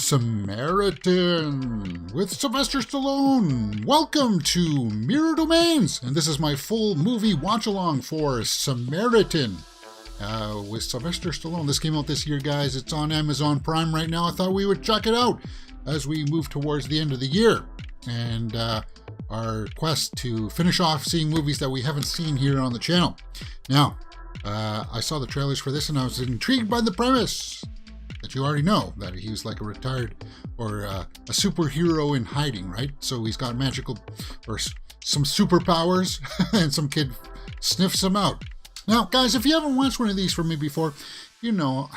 Samaritan with Sylvester Stallone. Welcome to Mirror Domains, and this is my full movie watch-along for Samaritan with Sylvester Stallone. This came out this year, guys. It's on Amazon Prime right now. I thought we would check it out as we move towards the end of the year and our quest to finish off seeing movies that we haven't seen here on the channel. Now, I saw the trailers for this and I was intrigued by the premise. That you already know that he's like a retired or a superhero in hiding, right? So he's got magical or some superpowers and some kid sniffs him out. Now, guys, if you haven't watched one of these from me before, you know,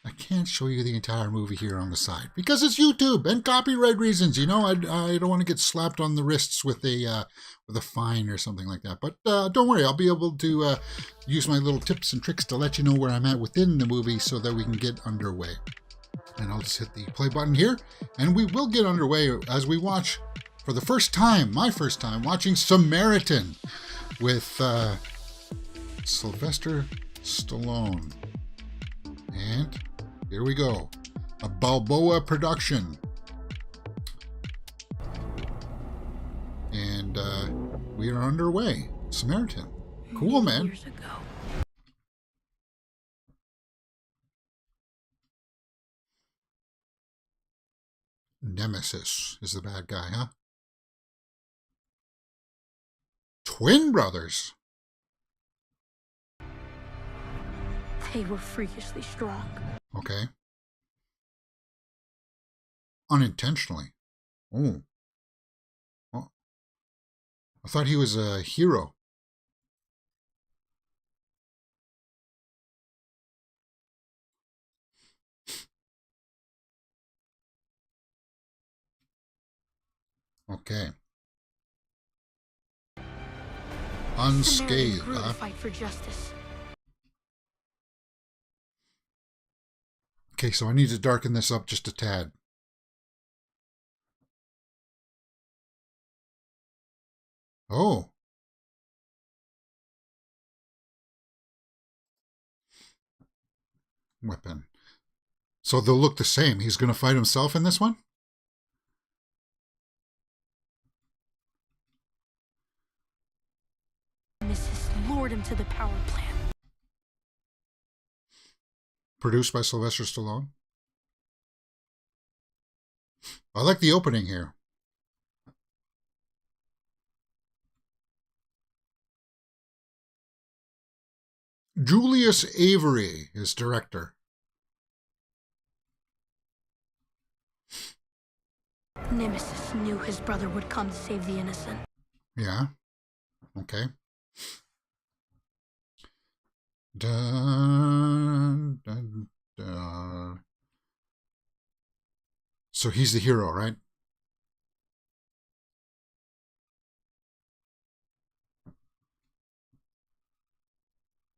I can't show you the entire movie here on the side because it's YouTube and copyright reasons. You know, I don't want to get slapped on the wrists with a fine or something like that. But don't worry, I'll be able to use my little tips and tricks to let you know where I'm at within the movie so that we can get underway. And I'll just hit the play button here, and we will get underway as we watch for the first time, my first time, watching Samaritan with Sylvester Stallone. And here we go. A Balboa production. And we are underway. Samaritan. Cool, man. Years ago. Nemesis is the bad guy, huh? Twin brothers. They were freakishly strong. Okay. Unintentionally. Oh. I thought he was a hero. Okay. Unscathed, huh? Fight for justice. Okay, so I need to darken this up just a tad. Oh. Weapon. So they'll look the same. He's going to fight himself in this one? Mrs. lured him to the power plant. Produced by Sylvester Stallone. I like the opening here. Julius Avery is director. Nemesis knew his brother would come to save the innocent. Yeah. Okay. Dun, dun, dun. So he's the hero, right?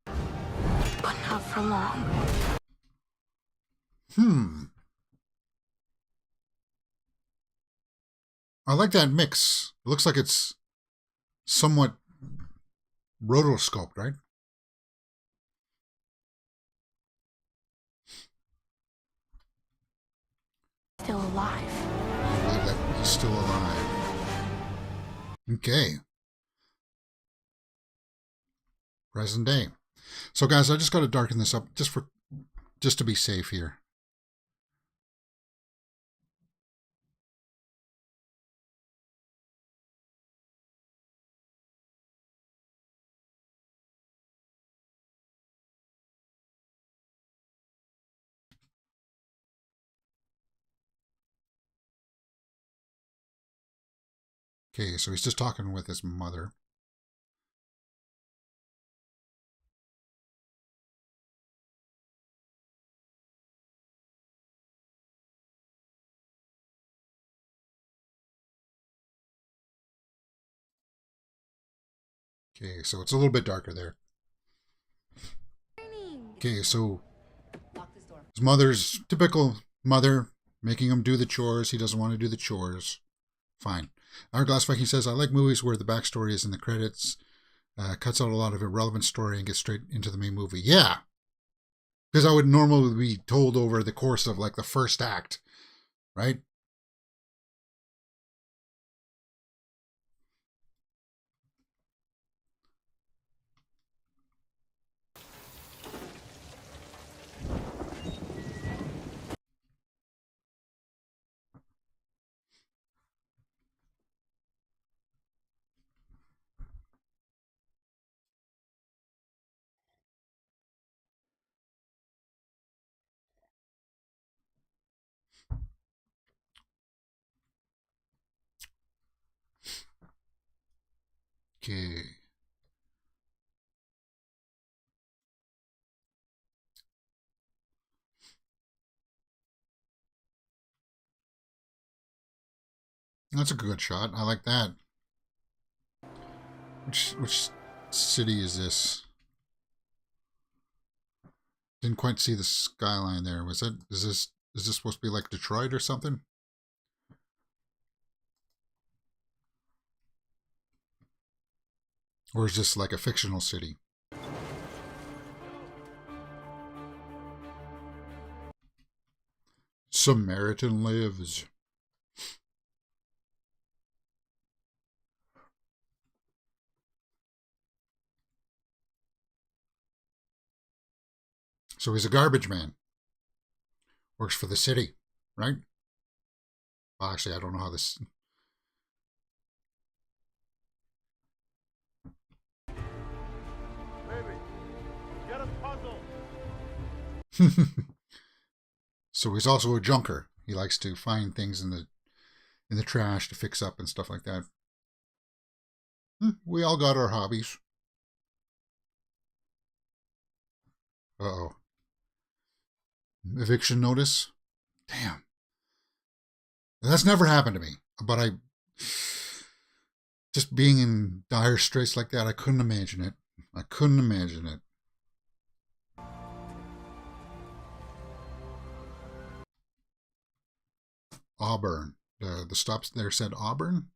But not for long. I like that mix. It looks like it's somewhat rotoscoped, right? Still alive. I believe that he's still alive. Okay. Present day. So guys, I just got to darken this up just to be safe here. Okay, so he's just talking with his mother. Okay, so it's a little bit darker there. Okay, so his mother's typical mother, making him do the chores. He doesn't want to do the chores. Fine. Hourglass Viking says, I like movies where the backstory is in the credits, cuts out a lot of irrelevant story and gets straight into the main movie. Yeah. Because I would normally be told over the course of like the first act right? Okay. That's a good shot. I like that. Which city is this? Didn't quite see the skyline there. Is this supposed to be like Detroit or something? Or is this like a fictional city? Samaritan lives. So he's a garbage man. Works for the city, right? Well, actually, I don't know how this. Baby, get a puzzle. So he's also a junker. He likes to find things in the trash to fix up and stuff like that. We all got our hobbies. Uh-oh. Eviction notice? Damn. That's never happened to me. But just being in dire straits like that, I couldn't imagine it. I couldn't imagine it. Auburn. The stops there said Auburn?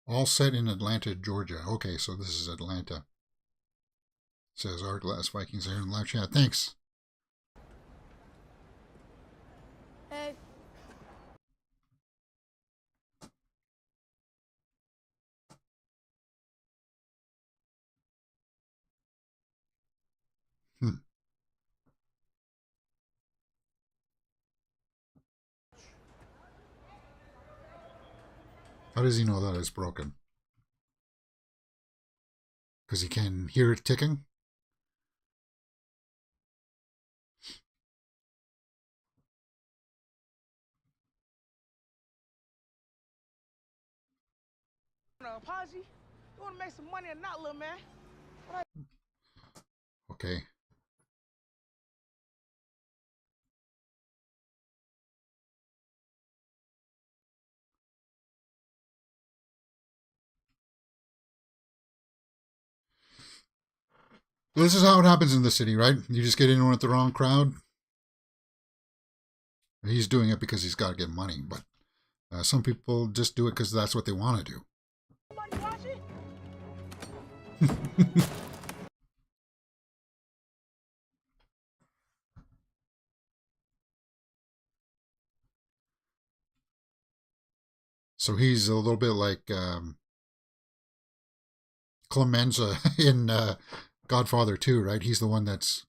All set in Atlanta, Georgia. Okay, so this is Atlanta. It says our glass Vikings are in live chat. Thanks. Hey. Hmm. How does he know that it's broken? Because he can hear it ticking? Apology? You want to make some money or not, little man? Okay. This is how it happens in the city, right? You just get in with the wrong crowd. He's doing it because he's got to get money, but some people just do it because that's what they want to do. Somebody watching? So he's a little bit like Clemenza in Godfather 2, right? He's the one that's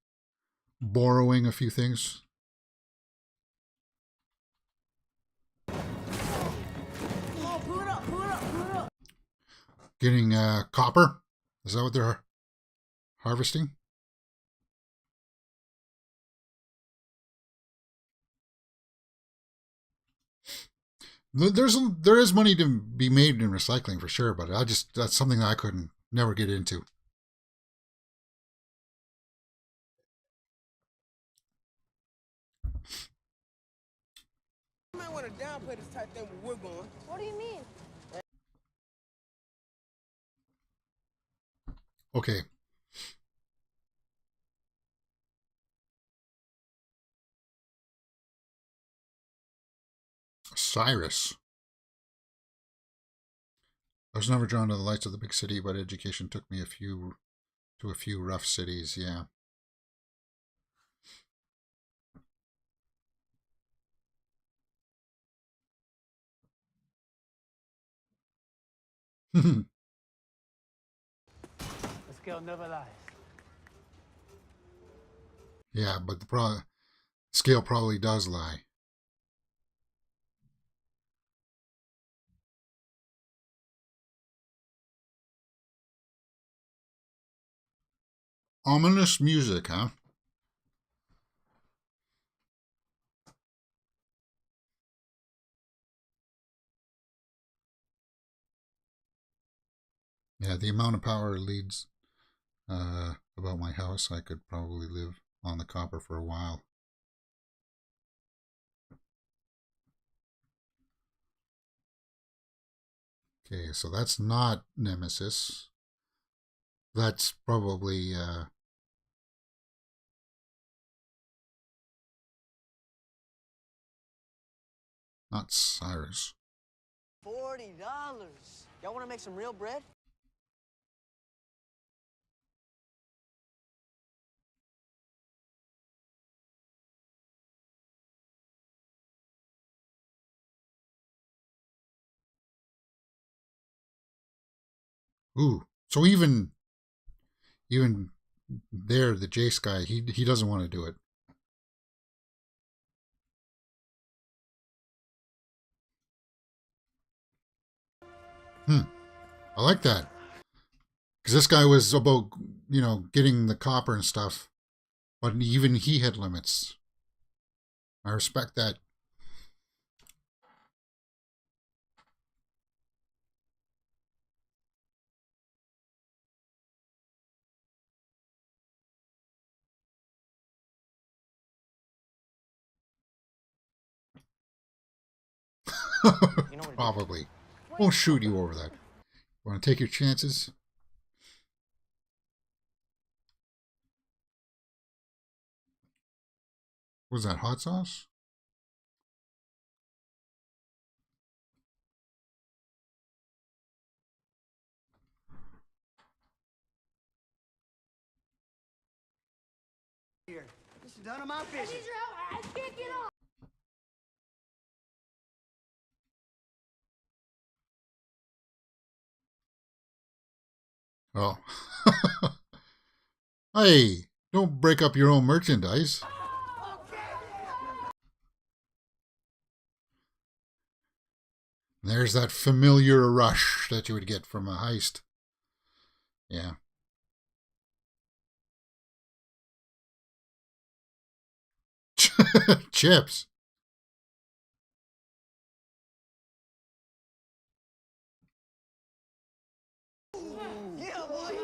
borrowing a few things. Pull it up, pull it up, pull it up. Getting copper. Is that what they're harvesting? There is money to be made in recycling for sure, but that's something that I couldn't never get into. You might want to downplay this type thing where we're going. What do you mean? Okay. Cyrus. I was never drawn to the lights of the big city, but education took me to a few rough cities. Yeah. The scale never lies. Yeah, but the scale probably does lie. Ominous music, huh? Yeah, the amount of power leads about my house, I could probably live on the copper for a while. Okay, so that's not Nemesis. That's probably not Cyrus. $40. Y'all want to make some real bread? Ooh, so even there, the Jace guy, he doesn't want to do it. I like that because this guy was about getting the copper and stuff, but even he had limits. I respect that. You know what? Probably won't shoot you over that. Want to take your chances? Was that hot sauce? Here. This is none of my business. Oh. Hey, don't break up your own merchandise. There's that familiar rush that you would get from a heist. Yeah. Chips. Yeah, boy.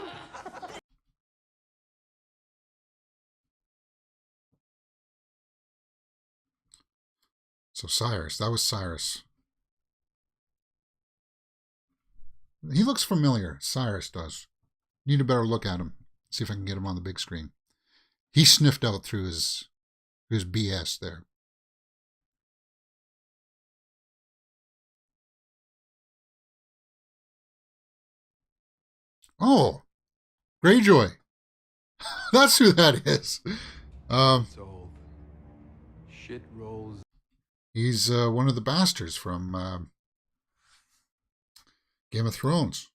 So Cyrus, that was Cyrus. He looks familiar. Cyrus does. Need a better look at him. See if I can get him on the big screen. He sniffed out through his BS there. Oh, Greyjoy. That's who that is. So shit rolls. He's one of the bastards from Game of Thrones.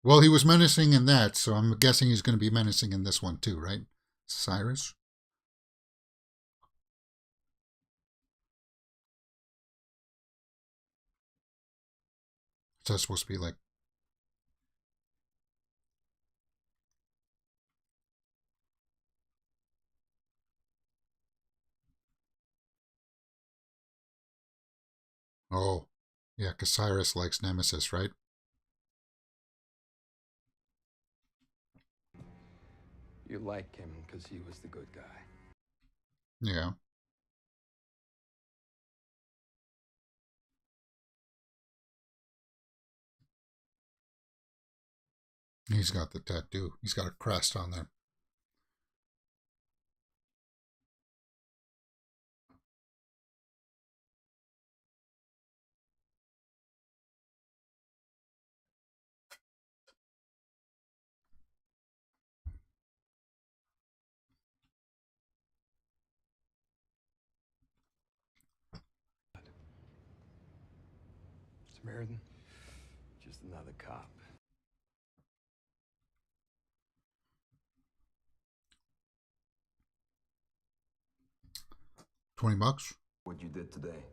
Well, he was menacing in that, so I'm guessing he's going to be menacing in this one too, right? Cyrus? Is that supposed to be like... Oh, yeah, because Cyrus likes Nemesis, right? You like him because he was the good guy. Yeah. He's got the tattoo. He's got a crest on there. Samaritan, just another cop. 20 bucks. What you did today.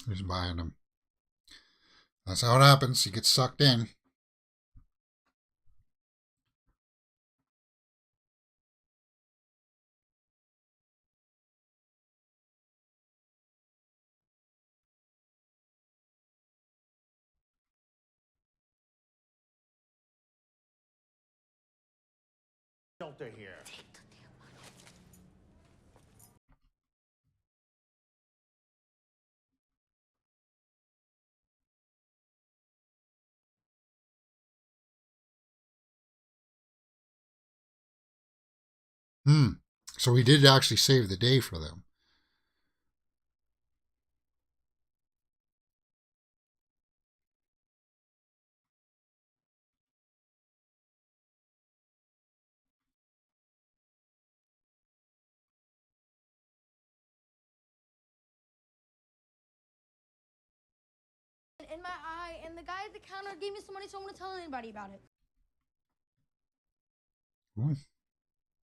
He's buying them. That's how it happens. He gets sucked in. Shelter here. So he did actually save the day for them. In my eye, and the guy at the counter gave me some money, so I'm gonna tell anybody about it. Ooh.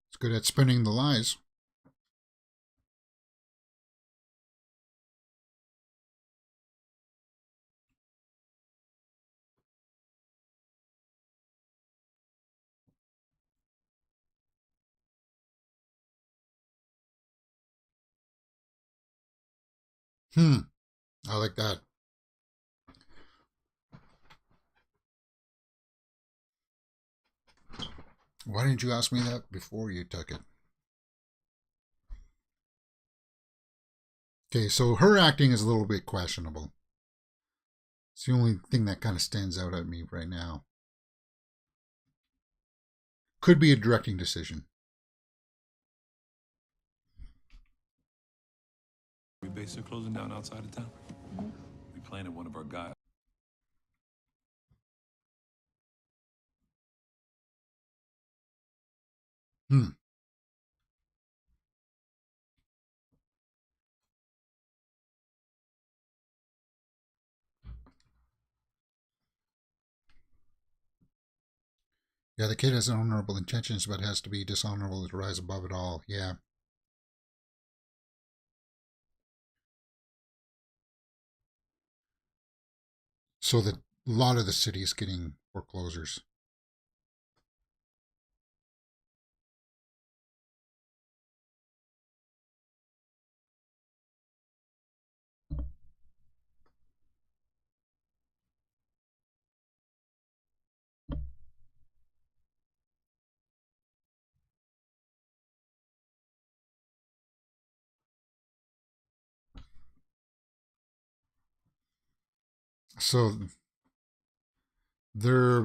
It's good at spinning the lies. I like that. Why didn't you ask me that before you took it? Okay, so her acting is a little bit questionable. It's the only thing that kind of stands out at me right now. Could be a directing decision. We base are closing down outside of town. We planted one of our guys. Yeah, the kid has honorable intentions, but has to be dishonorable to rise above it all. Yeah. So that a lot of the city is getting foreclosures. So they're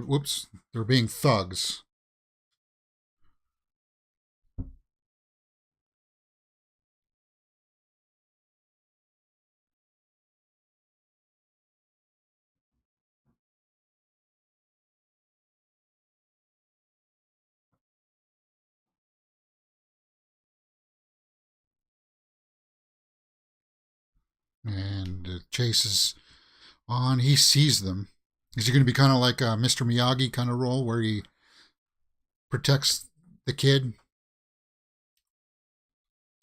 being thugs. And the chase is on. He sees them. Is he going to be kind of like a Mr. Miyagi kind of role where he protects the kid?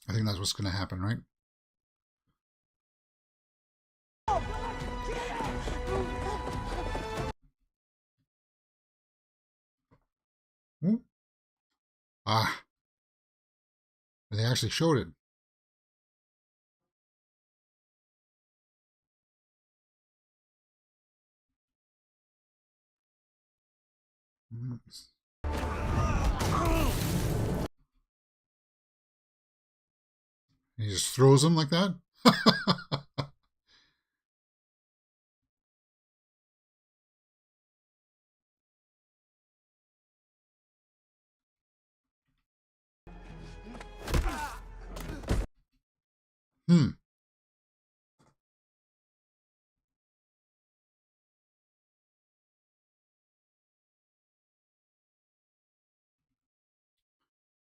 I think that's what's going to happen, right? Ooh. Ah. They actually showed it. He just throws him like that. Hmm.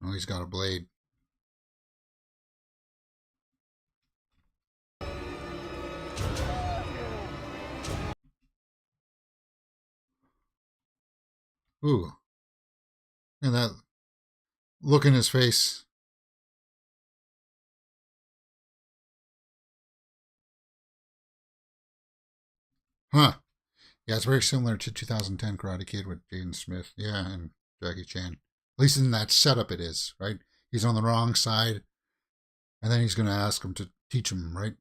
Oh, he's got a blade. Ooh. And that look in his face. Huh. Yeah, it's very similar to 2010 Karate Kid with Jaden Smith. Yeah, and Jackie Chan. At least in that setup it is, right? He's on the wrong side, and then he's going to ask him to teach him, right?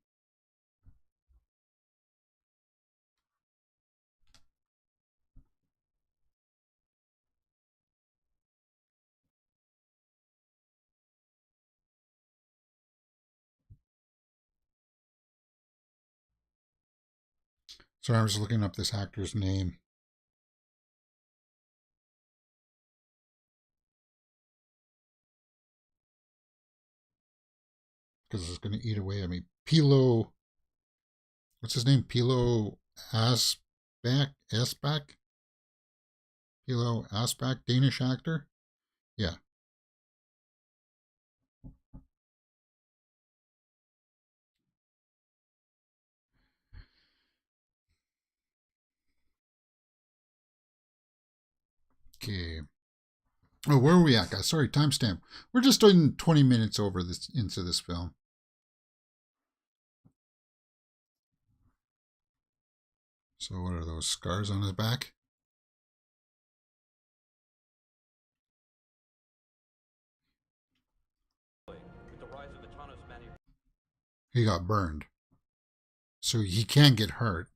So I was looking up this actor's name. Because it's going to eat away at me. Pilo. What's his name? Pilo Asbak? Asbak? Pilo Asbak? Danish actor? Yeah. Okay. Oh, where are we at, guys? Sorry, timestamp. We're just doing 20 minutes over this into this film. So what are those scars on his back? He got burned. So he can get hurt.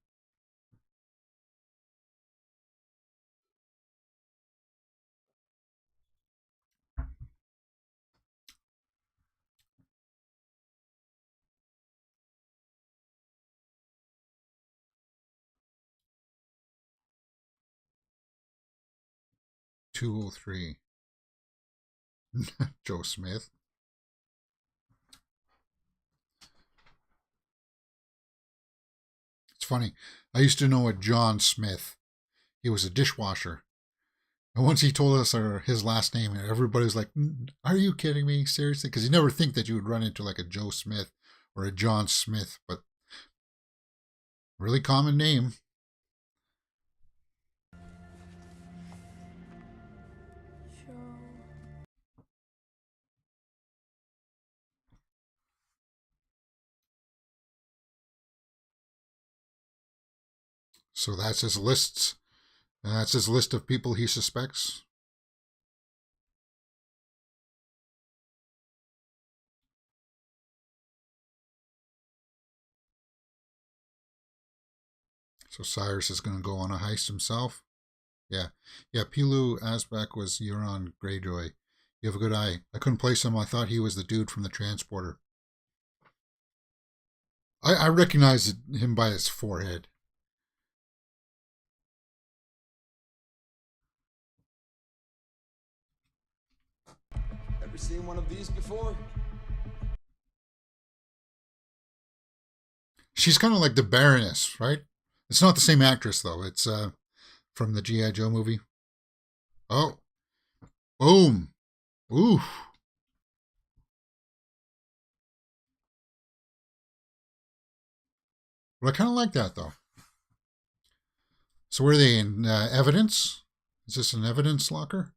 .203. Joe Smith. It's funny. I used to know a John Smith. He was a dishwasher. And once he told us his last name, everybody was like, are you kidding me? Seriously? Because you never think that you would run into like a Joe Smith or a John Smith, but really common name. So that's his lists. That's his list of people he suspects. So Cyrus is going to go on a heist himself. Yeah. Yeah, Pilu Asbak was Euron Greyjoy. You have a good eye. I couldn't place him. I thought he was the dude from the transporter. I recognized him by his forehead. Ever seen one of these before? She's kind of like the Baroness, right? It's not the same actress, though. It's from the G.I. Joe movie. Oh. Boom. Oof. Well, I kind of like that, though. So were they in evidence? Is this an evidence locker?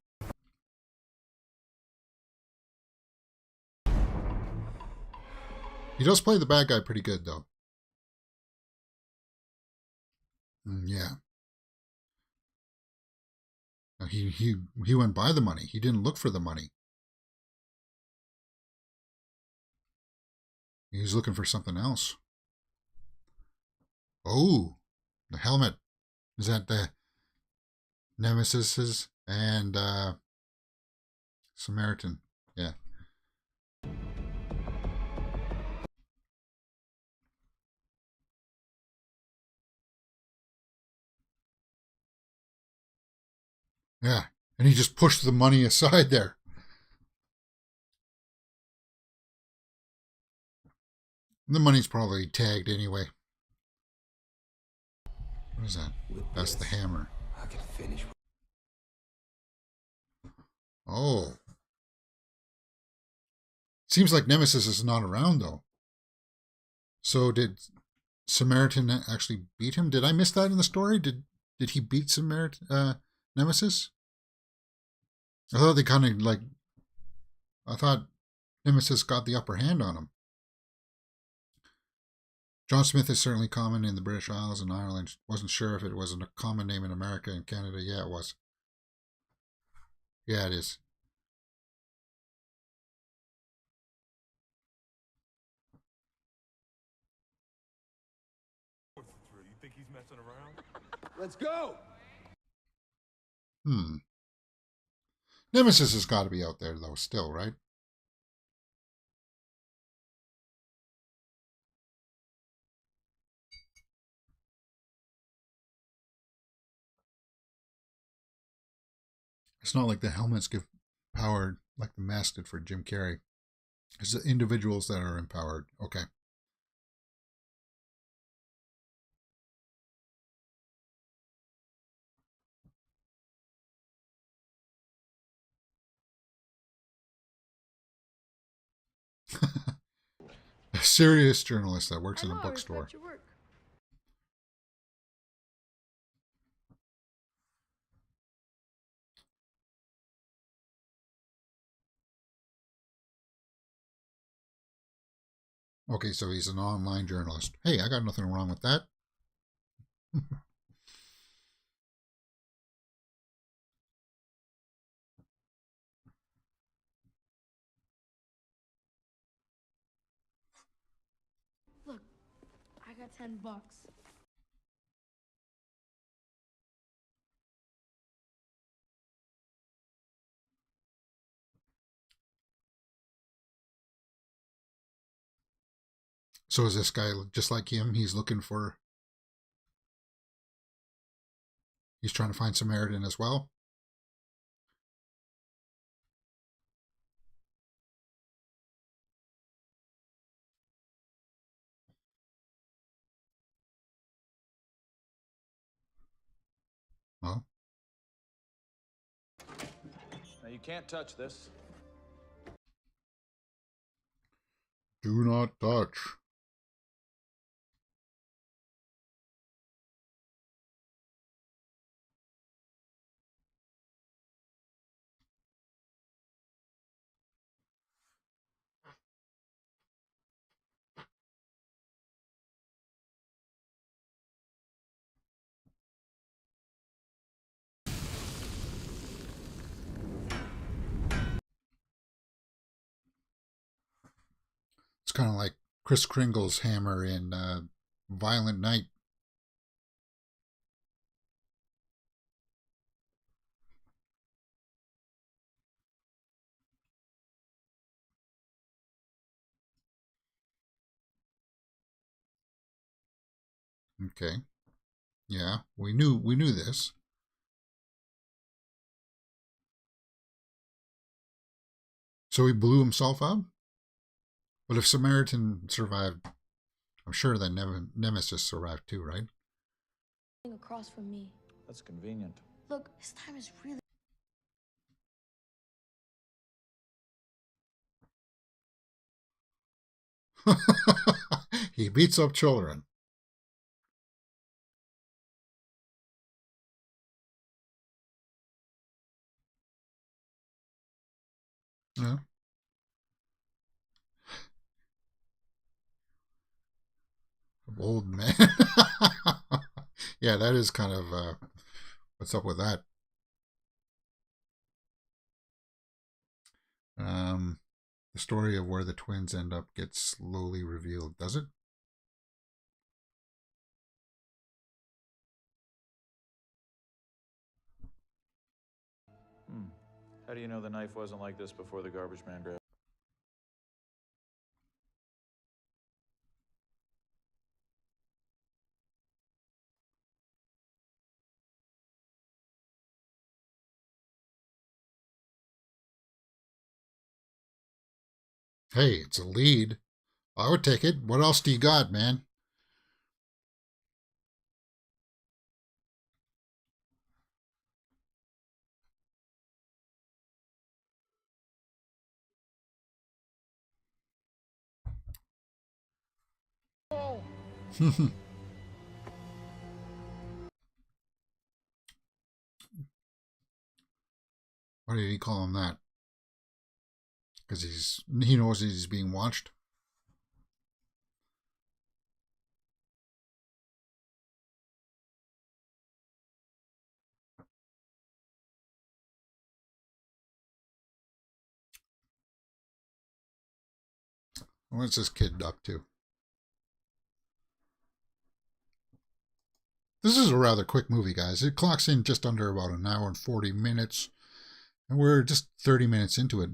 He does play the bad guy pretty good, though. Yeah. He went by the money. He didn't look for the money. He was looking for something else. Oh, the helmet. Is that the Nemesis's and Samaritan? Yeah. Yeah. And he just pushed the money aside there. The money's probably tagged anyway. What is that? That's the hammer. I can finish. Oh. Seems like Nemesis is not around, though. So did Samaritan actually beat him? Did I miss that in the story? Did he beat Nemesis? I thought they kind of like... I thought Nemesis got the upper hand on him. John Smith is certainly common in the British Isles and Ireland. Wasn't sure if it was a common name in America and Canada. Yeah, it was. Yeah, it is. You think he's messing around? Let's go! Nemesis has got to be out there, though, still, right? It's not like the helmets give power like the mask did for Jim Carrey. It's the individuals that are empowered. Okay. A serious journalist that works in a bookstore. Your work. Okay, so he's an online journalist. Hey, I got nothing wrong with that. Look, I got $10. So is this guy just like him? He's trying to find Samaritan as well. Well, Now you can't touch this. do not touch. It's kind of like Kris Kringle's hammer in Violent Night. Okay. Yeah, we knew this. So he blew himself up? But if Samaritan survived, I'm sure that Nemesis survived too, right? Across from me. That's convenient. Look, this time is really. He beats up children. Yeah. Old man. Yeah, that is kind of what's up with that. The story of where the twins end up gets slowly revealed, does it? How do you know the knife wasn't like this before the garbage man grabbed it? Hey, it's a lead. I would take it. What else do you got, man? Why did he call him that? Because he knows he's being watched. What's this kid up to? This is a rather quick movie, guys. It clocks in just under about an hour and 40 minutes. And we're just 30 minutes into it.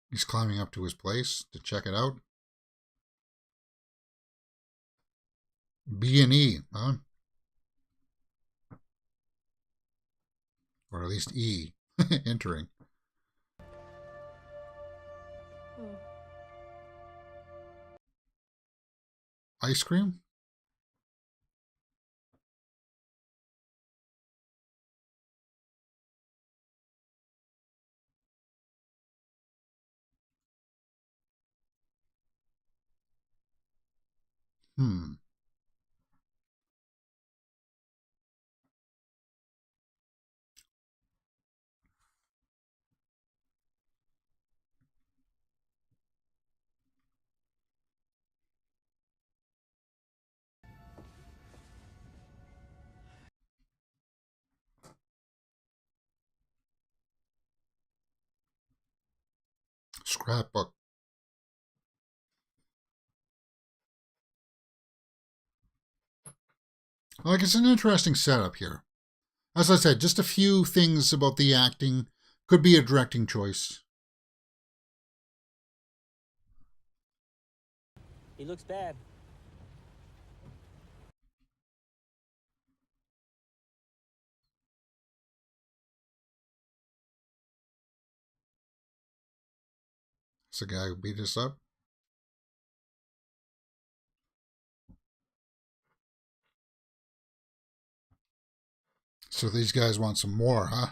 He's climbing up to his place to check it out. B&E, huh? Or at least E, entering. Ice cream? Hmm. Scrapbook. Like, it's an interesting setup here. As I said, just a few things about the acting. Could be a directing choice. He looks bad. It's the guy who beat us up. So these guys want some more, huh?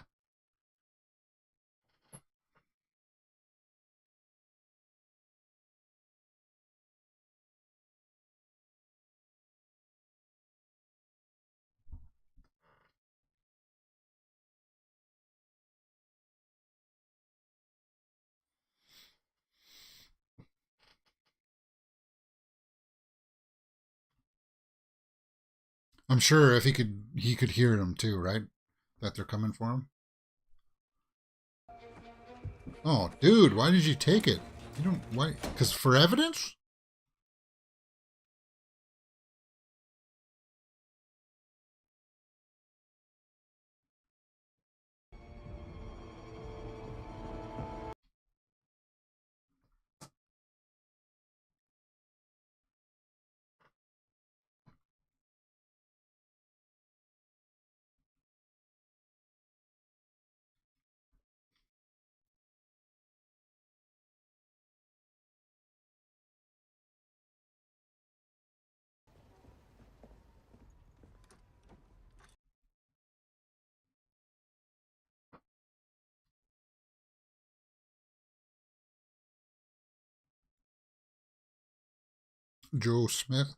I'm sure if he could hear them too, right? That they're coming for him. Oh, dude, why did you take it? You don't, why? Because for evidence? Joe Smith.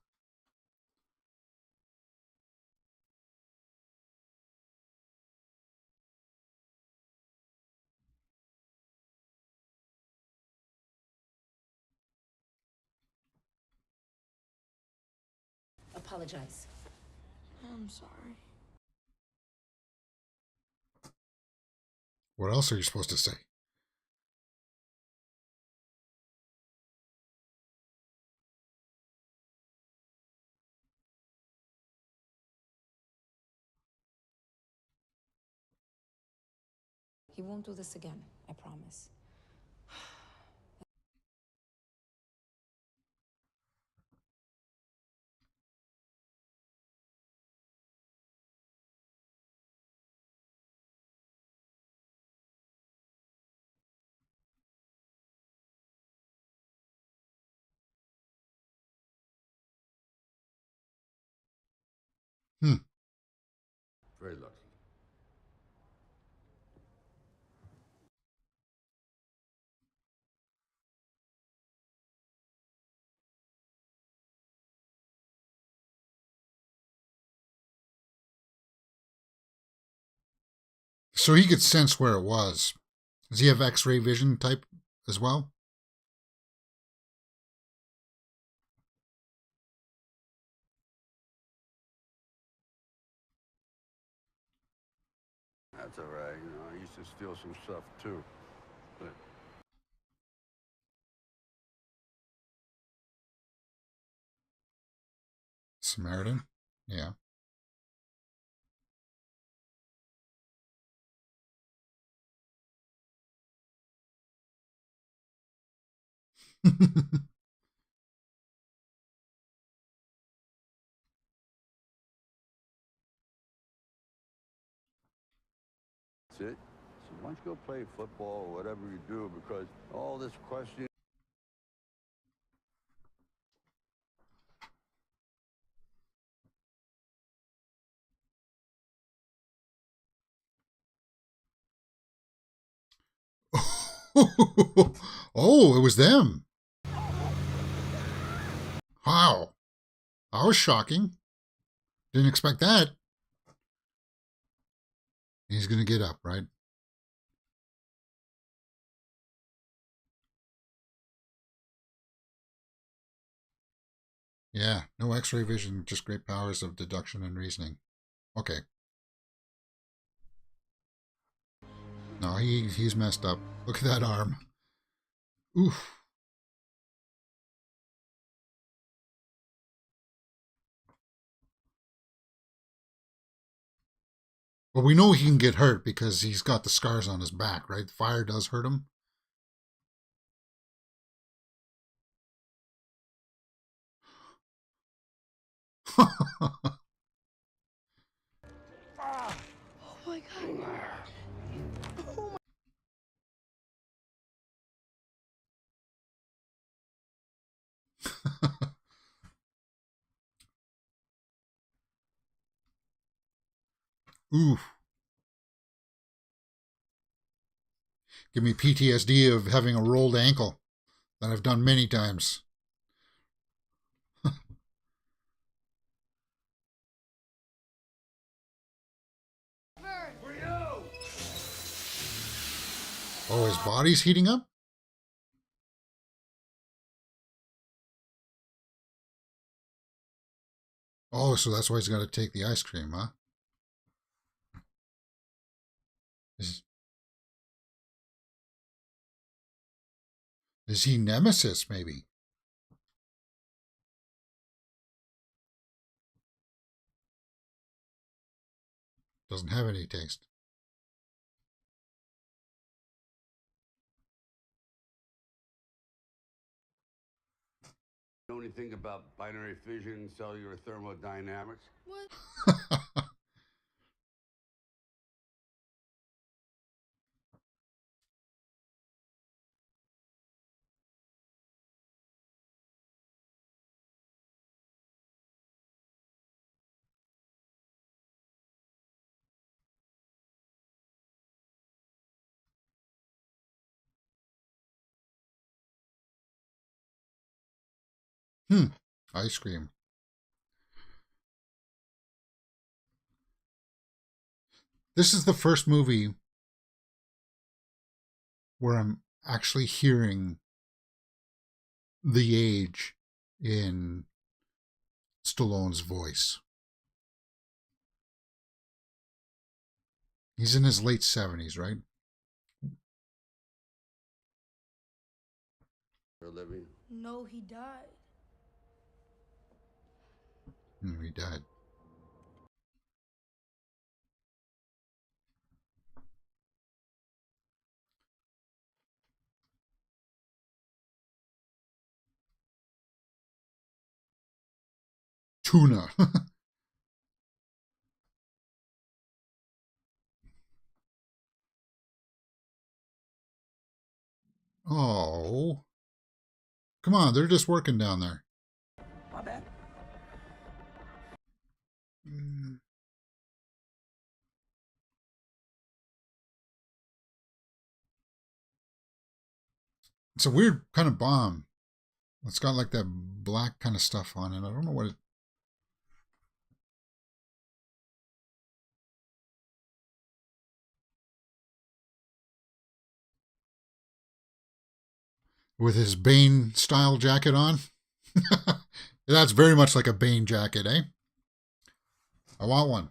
Apologize. I'm sorry. What else are you supposed to say? He won't do this again, I promise. So he could sense where it was. Does he have X-ray vision type as well? That's all right. You know, I used to steal some stuff too. But Samaritan? Yeah. that's it. So why don't you go play football or whatever you do, because all this question. Oh, it was them. Wow. That was shocking. Didn't expect that. He's going to get up, right? Yeah, no X-ray vision, just great powers of deduction and reasoning. Okay. No, he's messed up. Look at that arm. Oof. Well, we know he can get hurt because he's got the scars on his back, right? Fire does hurt him. Oh my god. Oof. Give me PTSD of having a rolled ankle that I've done many times. Oh, his body's heating up? Oh, so that's why he's got to take the ice cream, huh? Is he Nemesis, maybe? Doesn't have any taste. Know anything about binary fission, cellular thermodynamics? What? Ice cream. This is the first movie where I'm actually hearing the age in Stallone's voice. He's in his late 70s, right? For a living. No, he died. He died. Tuna. Oh. Come on, they're just working down there. My bad. It's a weird kind of bomb. It's got like that black kind of stuff on it. I don't know what it... with his Bane style jacket on. That's very much like a Bane jacket, eh? I want one.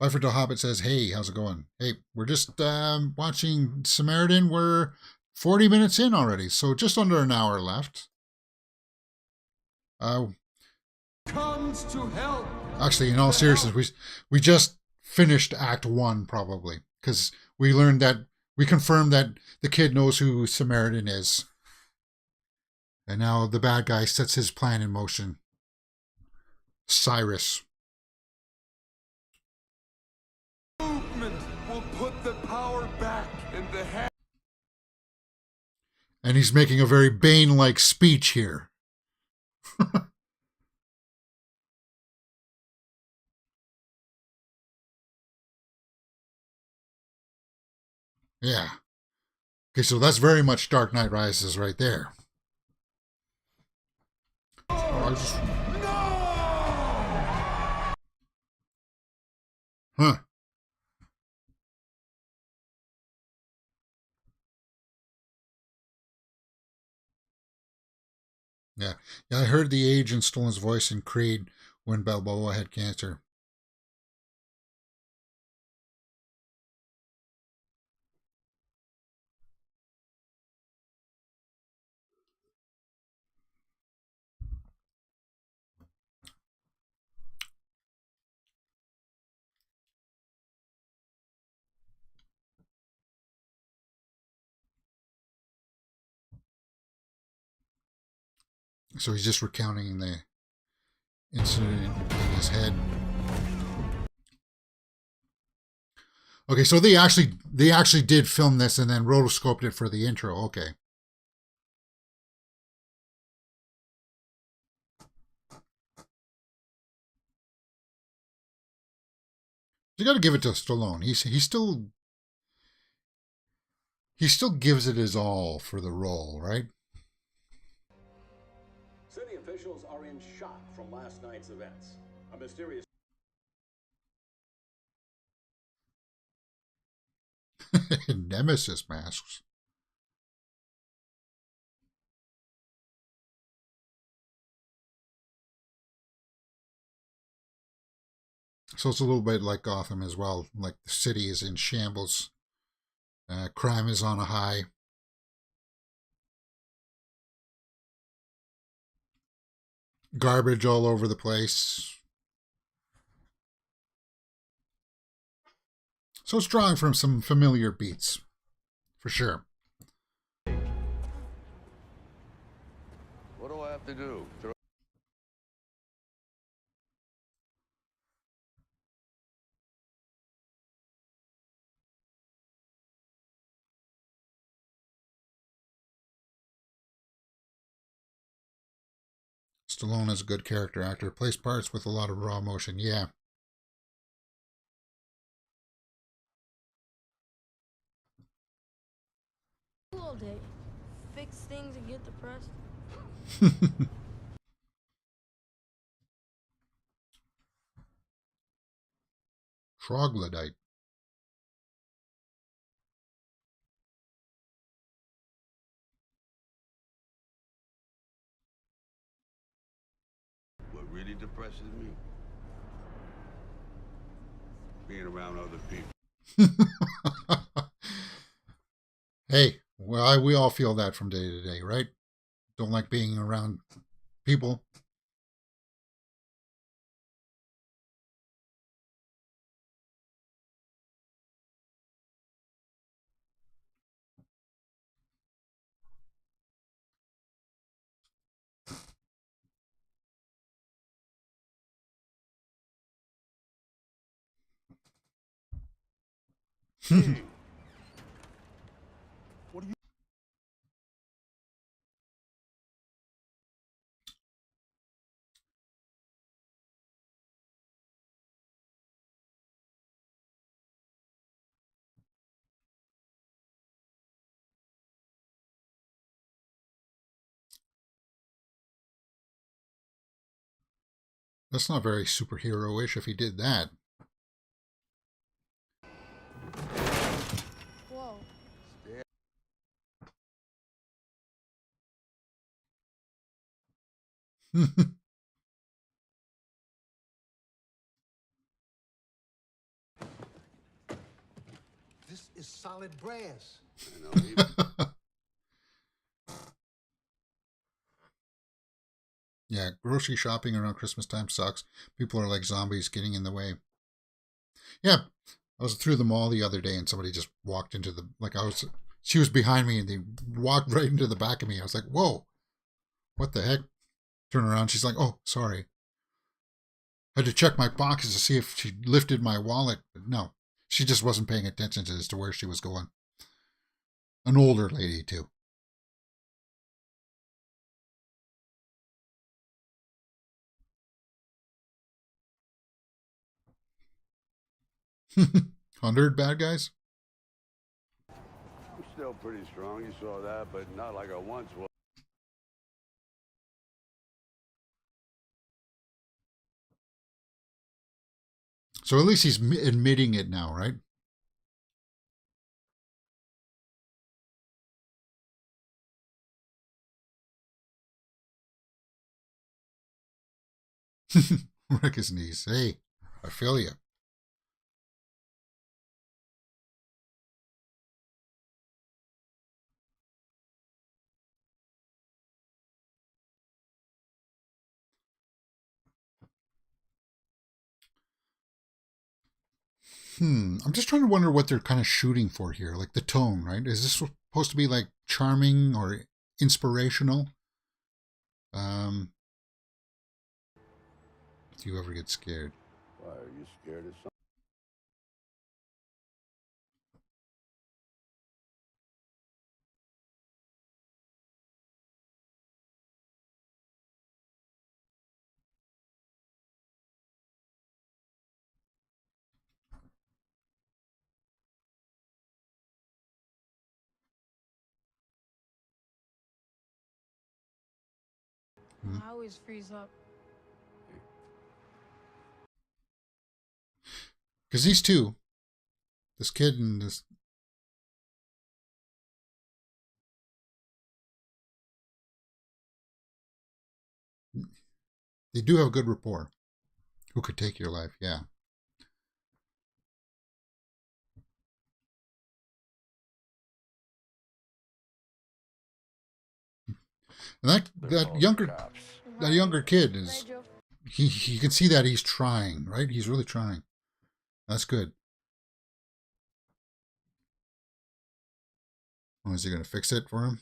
Lifer Del Hobbit says, hey, how's it going? Hey, we're just watching Samaritan. We're 40 minutes in already, so just under an hour left. Comes to help. Actually, in all seriousness, we just finished Act 1, probably, because we confirmed that the kid knows who Samaritan is. And now the bad guy sets his plan in motion. Cyrus. Movement will put the power back in the hands. And he's making a very Bane-like speech here. Yeah. Okay, so that's very much Dark Knight Rises right there. Huh. Yeah. I heard the age in Stallone's voice in Creed when Balboa had cancer. So he's just recounting the incident in his head. Okay, so they actually did film this and then rotoscoped it for the intro. Okay. You got to give it to Stallone. He still gives it his all for the role, right? City officials are in shock from last night's events. A mysterious Nemesis masks. So it's a little bit like Gotham as well. Like the city is in shambles. Crime is on a high. Garbage all over the place. So it's drawing from some familiar beats, for sure. What do I have to do? Stallone is a good character actor. Plays parts with a lot of raw emotion. Yeah. All day. Fix things and get depressed. Troglodyte. What really depresses me? Being around other people. Hey, well, we all feel that from day to day, right? Don't like being around people. That's not very superhero-ish if he did that. Whoa. This is solid brass. I know. Yeah, grocery shopping around Christmas time sucks. People are like zombies getting in the way. Yeah, I was through the mall the other day and somebody just walked into the, she was behind me and they walked right into the back of me. I was like, whoa, what the heck? Turn around. She's like, oh, sorry. I had to check my pockets to see if she lifted my wallet. But no, she just wasn't paying attention as to where she was going. An older lady, too. $100 bad guys? I'm still pretty strong. You saw that, but not like I once was. So at least he's admitting it now, right? Wreck his knees. Hey, I feel you. I'm just trying to wonder what they're kind of shooting for here, like the tone, right? Is this supposed to be like charming or inspirational? Do you ever get scared? Why, are you scared of something? I always freeze up. Because these two, this kid and this, they do have good rapport. Who could take your life? Yeah. And that younger kid is, he can see that he's trying, right? He's really trying. That's good. Oh, is he going to fix it for him?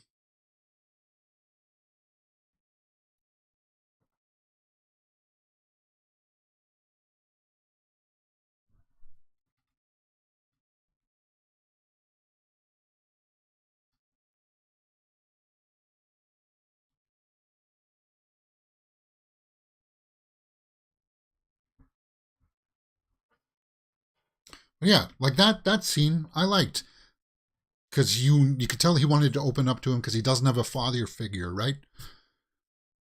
Yeah, like that scene I liked. Because you could tell he wanted to open up to him because he doesn't have a father figure, right?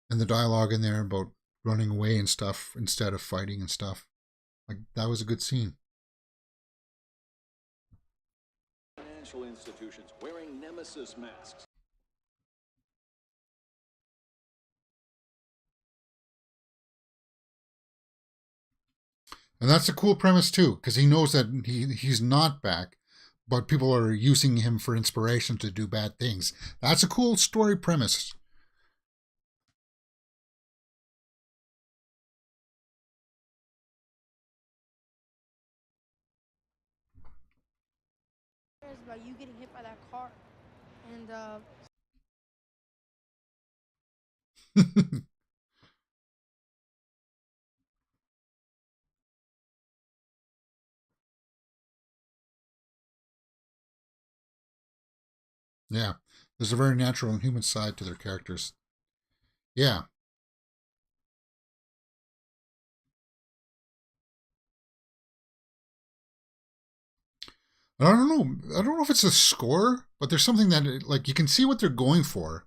And the dialogue in there about running away and stuff instead of fighting and stuff. Like, that was a good scene. Financial institutions wearing nemesis masks. And that's a cool premise too, because he knows that he's not back, but people are using him for inspiration to do bad things. That's a cool story premise. About you getting hit by that car, and Yeah, there's a very natural and human side to their characters. Yeah. I don't know. I don't know if it's a score, but there's something that like you can see what they're going for.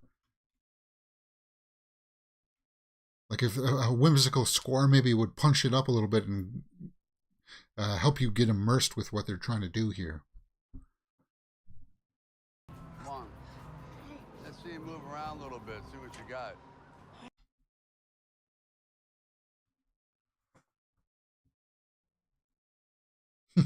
Like if a whimsical score maybe would punch it up a little bit and help you get immersed with what they're trying to do here. Come on. Let's see you move around a little bit, see what you got. Hey.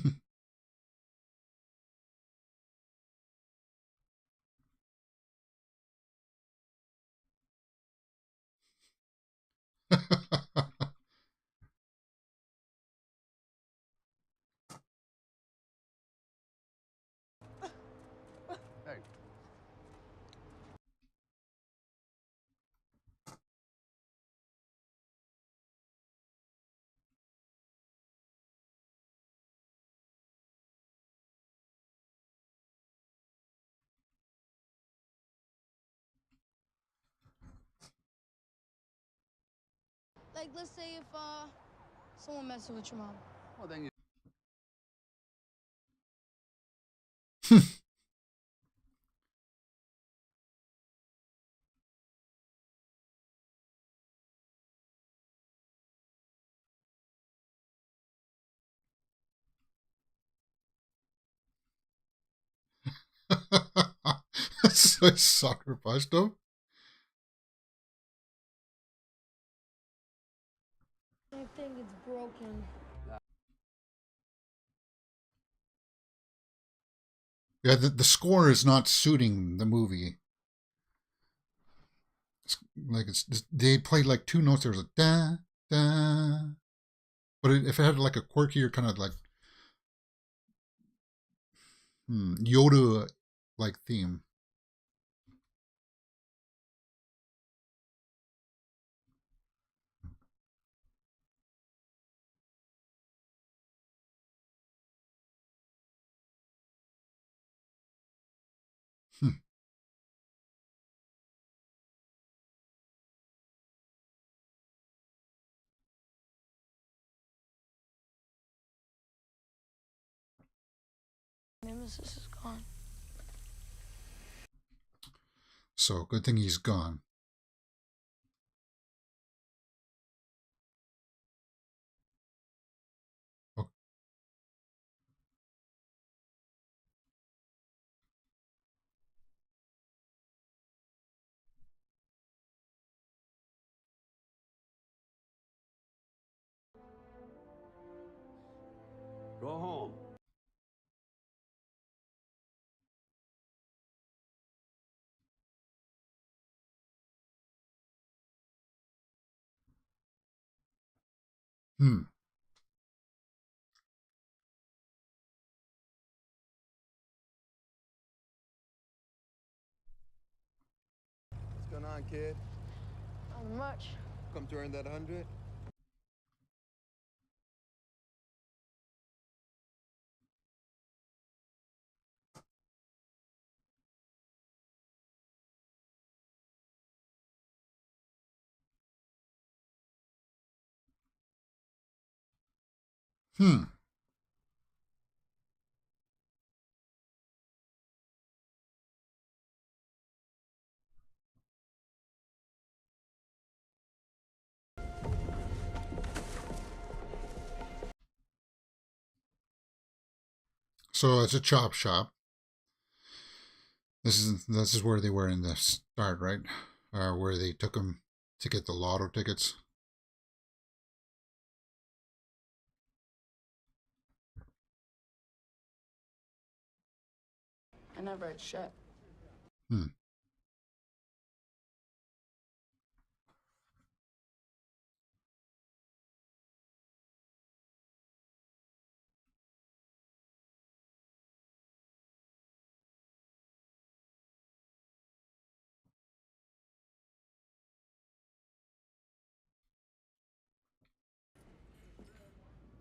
Like, let's say if someone messes with your mom. Well, then you. So soccer pasto. I think it's broken. Yeah, the score is not suiting the movie. It's like they played like two notes. There was a da da, but if it had like a quirkier kind of like Yoda like theme. Hmm. Nemesis is gone. So good thing he's gone. Oh. Go home. Hmm. What's going on, kid? Not much. Come to earn that 100? Hmm. So it's a chop shop. This is where they were in the start, right? Where they took him to get the lotto tickets. I never had shit. Hmm.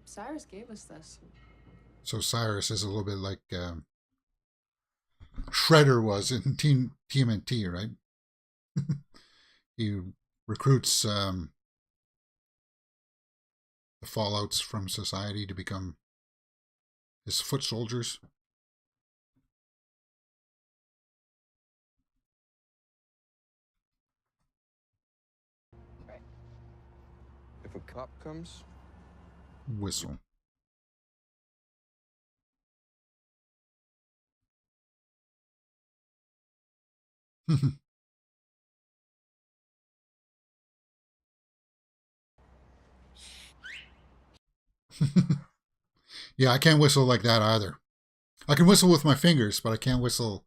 Cyrus gave us this. So Cyrus is a little bit like Shredder was in Team TMNT, right? He recruits the fallouts from society to become his foot soldiers. If a cop comes, Whistle. Yeah, I can't whistle like that either. I can whistle with my fingers, but I can't whistle.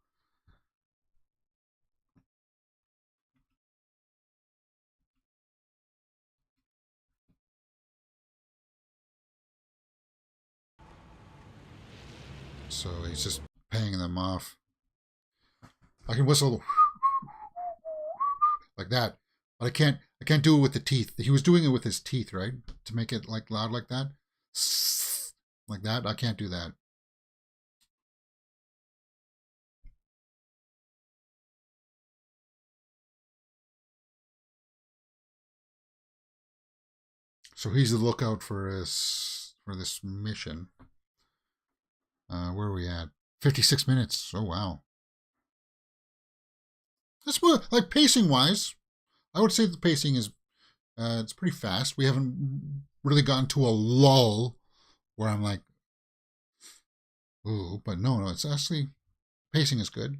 So he's just paying them off. I can whistle like that, but I can't do it with the teeth. He was doing it with his teeth, right? To make it like loud like that. Like that. I can't do that. So he's the lookout for this mission. Where are we at? 56 minutes. Oh wow. That's what, like, pacing wise, I would say the pacing is it's pretty fast. We haven't really gotten to a lull where I'm like, ooh, but no, it's actually pacing is good.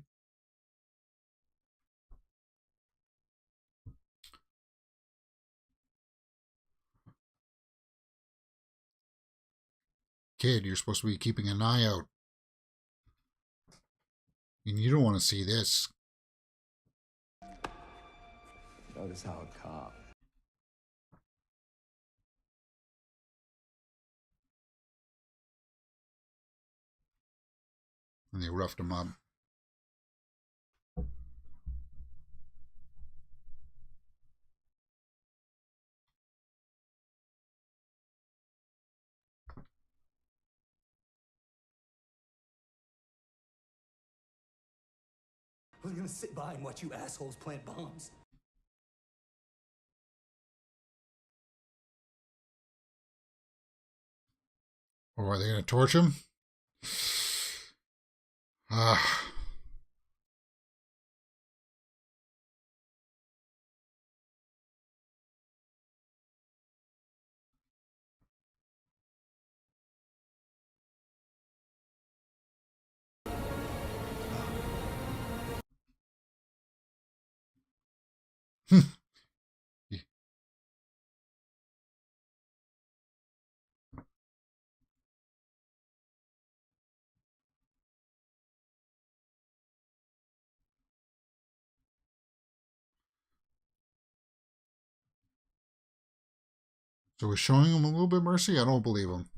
Kid, you're supposed to be keeping an eye out. And you don't want to see this. Notice how a cop. And they roughed him up. We're gonna sit by and watch you assholes plant bombs. Or are they going to torch him? Ah. So he's showing him a little bit of mercy? I don't believe him.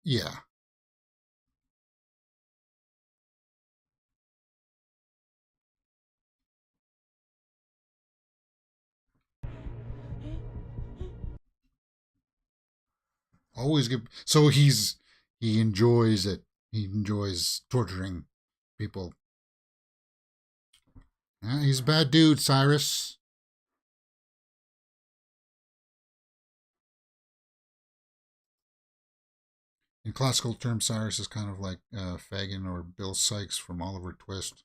Yeah. Always give. So he enjoys it. He enjoys torturing people. Yeah, he's a bad dude, Cyrus. In classical terms, Cyrus is kind of like Fagin or Bill Sykes from Oliver Twist.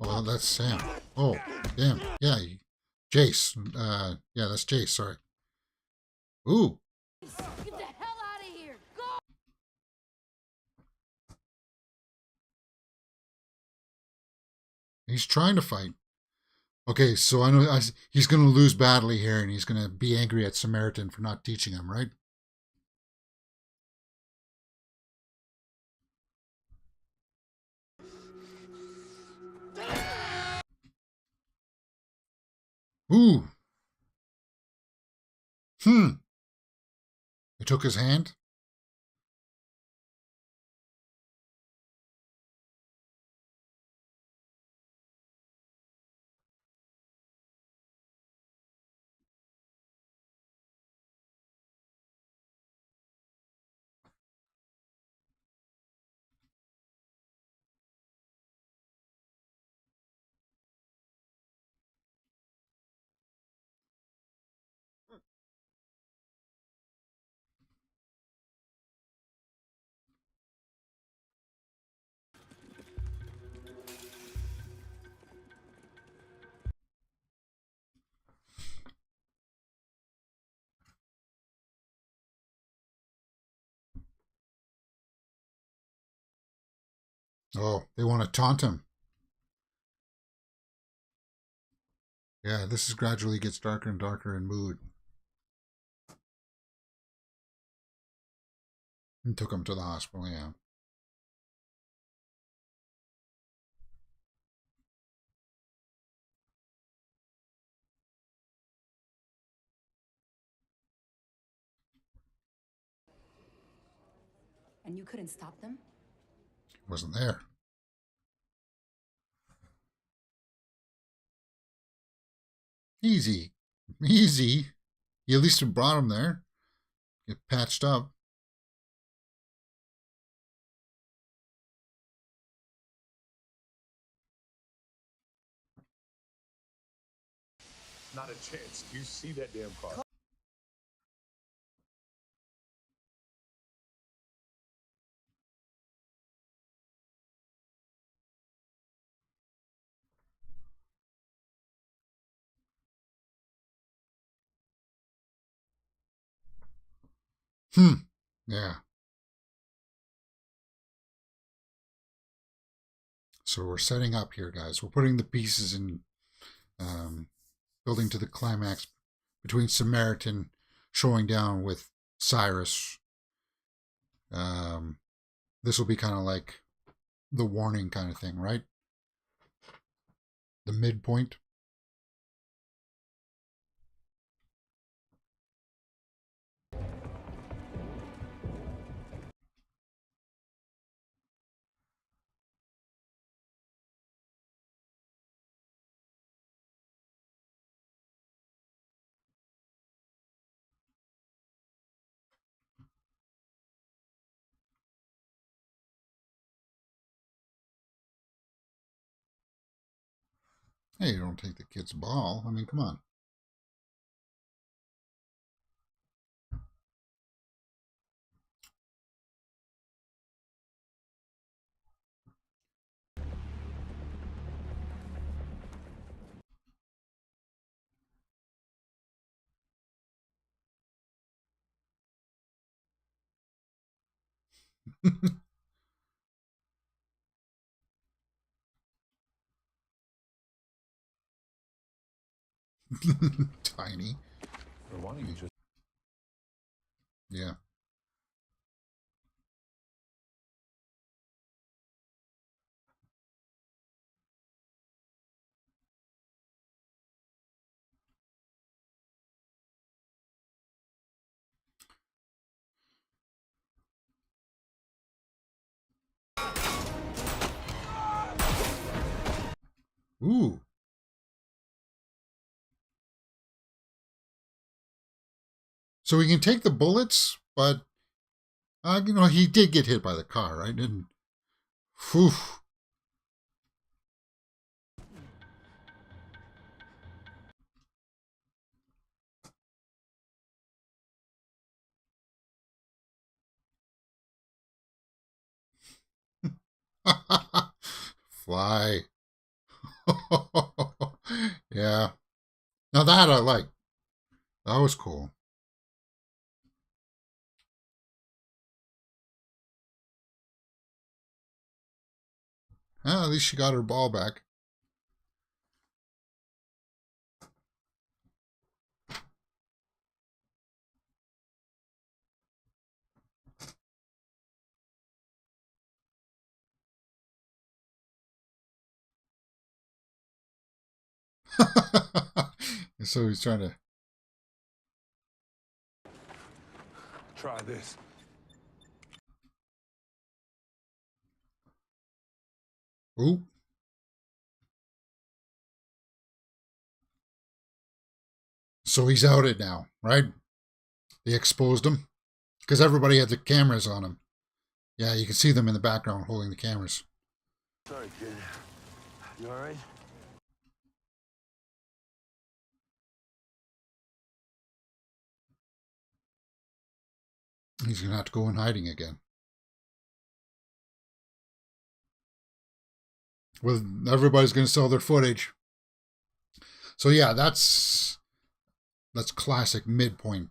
Oh, that's Sam. Oh, damn. Yeah, Jace. Yeah, that's Jace. Sorry. Ooh. Get the hell out of here! Go! He's trying to fight. Okay, so I know he's going to lose badly here, and he's going to be angry at Samaritan for not teaching him, right? Ooh. He took his hand. Oh, they want to taunt him. Yeah, this is gradually gets darker and darker in mood. And took him to the hospital, yeah. And you couldn't stop them? He wasn't there. Easy. Easy. You at least brought him there. Get patched up. Not a chance. Do you see that damn car? Yeah. So we're setting up here, guys. We're putting the pieces in, building to the climax between Samaritan showing down with Cyrus. This will be kind of like the warning kind of thing, right? The midpoint. Hey, you don't take the kid's ball. I mean, come on. Tiny. Or why don't you just... Yeah. Ooh. So he can take the bullets, but you know, he did get hit by the car, right? And whew. Fly. Yeah. Now that I like. That was cool. At least she got her ball back. So he's trying to... Try this. Ooh. So he's outed now, right? They exposed him. Because everybody had the cameras on him. Yeah, you can see them in the background holding the cameras. Sorry, kid. You all right? He's going to have to go in hiding again. Well, everybody's going to sell their footage. So yeah, that's classic midpoint.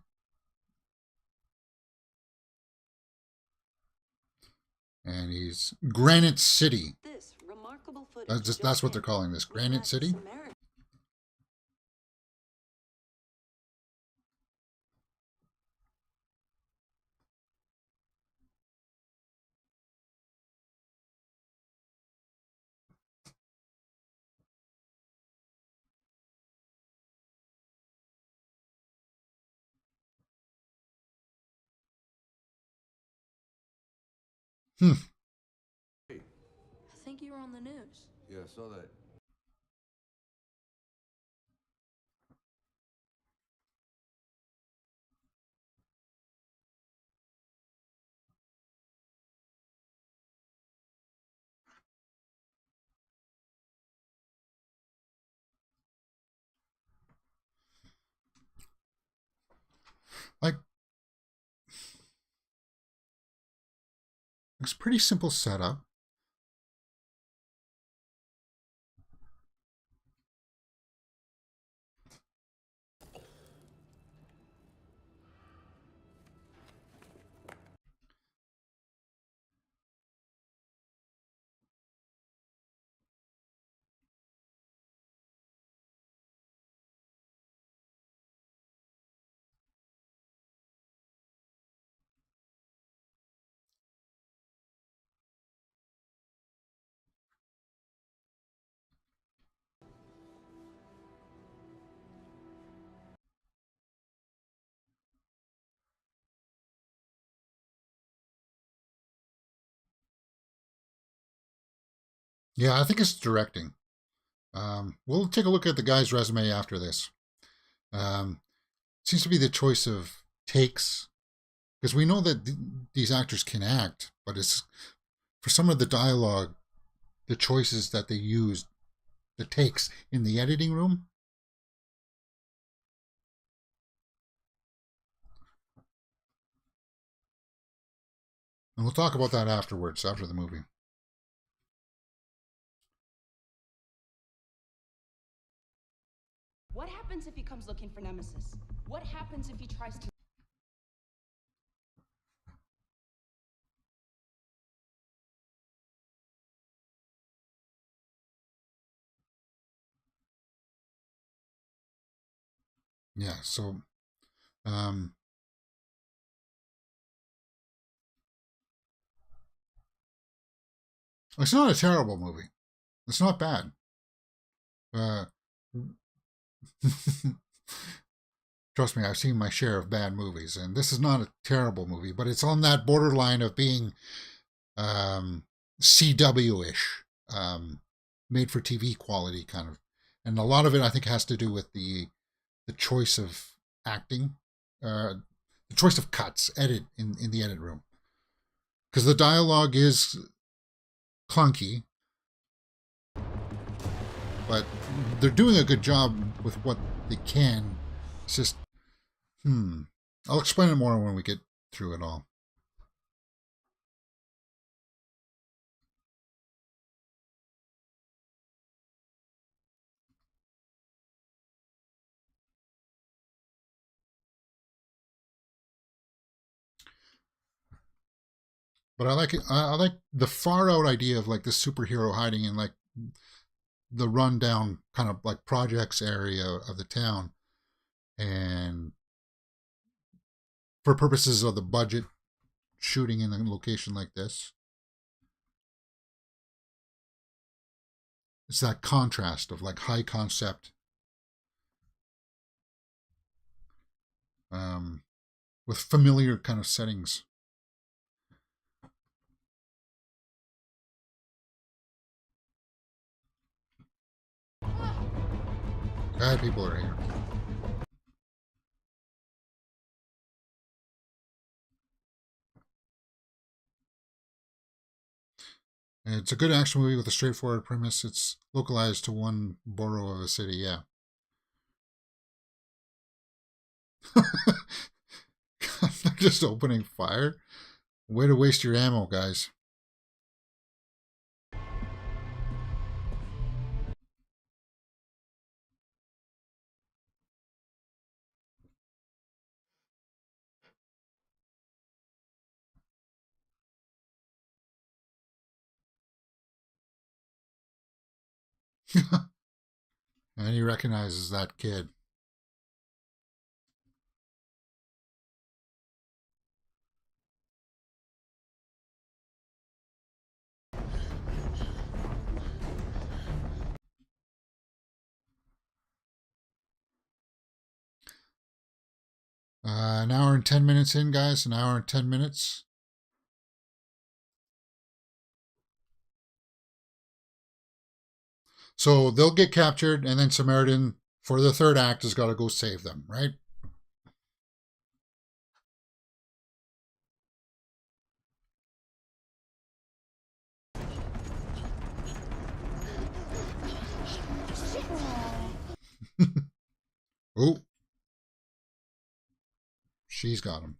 And he's Granite City. This remarkable footage That's what they're calling this, Granite City. Samaritan. Hmm. I think you were on the news. Yeah, I saw that. Like, it's pretty simple setup. Yeah, I think it's directing. We'll take a look at the guy's resume after this. Seems to be the choice of takes, because we know that these actors can act, but it's for some of the dialogue, the choices that they used, the takes in the editing room. And we'll talk about that afterwards, after the movie. What happens if he comes looking for Nemesis? What happens if he tries to... Yeah, so it's not a terrible movie. It's not bad. Trust me, I've seen my share of bad movies, and this is not a terrible movie, but it's on that borderline of being CW-ish, made for TV quality kind of. And a lot of it, I think, has to do with the choice of acting, the choice of cuts, edit in the edit room, because the dialogue is clunky, but they're doing a good job with what they can. It's just, I'll explain it more when we get through it all. But I like it. I like the far out idea of like this superhero hiding in like the rundown kind of like projects area of the town, and for purposes of the budget, shooting in a location like this, it's that contrast of like high concept, with familiar kind of settings. Bad people are here. And it's a good action movie with a straightforward premise. It's localized to one borough of a city, yeah. They're just opening fire. Way to waste your ammo, guys. And he recognizes that kid. An hour and 10 minutes in, guys. An hour and 10 minutes. So they'll get captured, and then Samaritan, for the third act, has got to go save them, right? Oh. She's got him.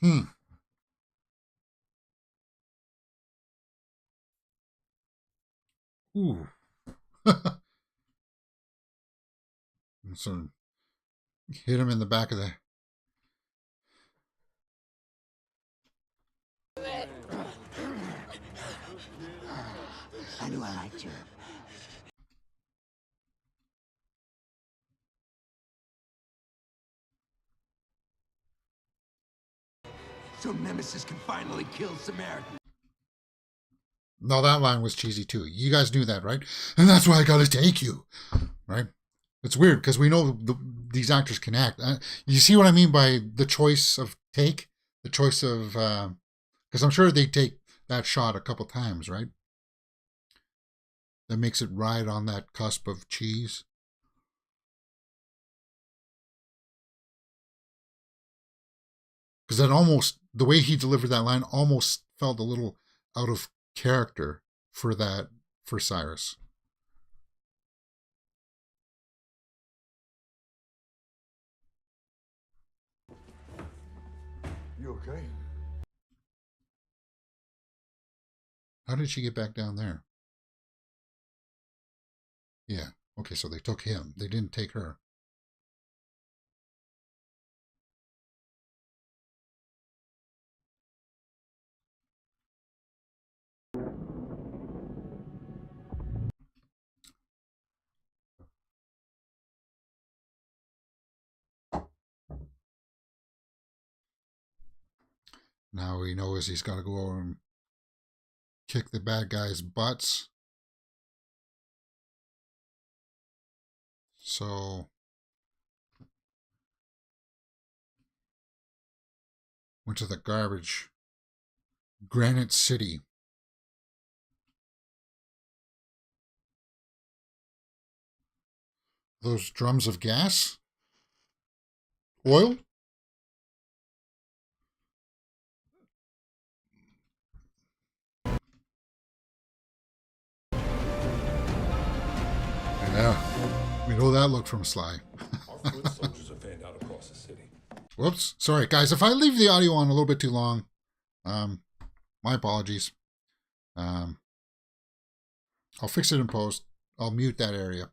Hmm. Ooh. So hit him in the back of the... I knew I liked you. So Nemesis can finally kill Samaritan. No, that line was cheesy too. You guys knew that, right? And that's why I gotta take you, right? It's weird because we know these actors can act. You see what I mean by the choice of take? The choice of... Because I'm sure they take that shot a couple times, right? That makes it right on that cusp of cheese. Because that almost... The way he delivered that line almost felt a little out of character for Cyrus. You okay? How did she get back down there? Yeah. Okay, so they took him. They didn't take her. Now he knows he's got to go over and kick the bad guys' butts. So went to the garbage. Granite City. Those drums of gas? Oil? Yeah, we know that look from Sly. Our foot soldiers are fanned out across the city. Whoops. Sorry, guys. If I leave the audio on a little bit too long, my apologies. I'll fix it in post. I'll mute that area.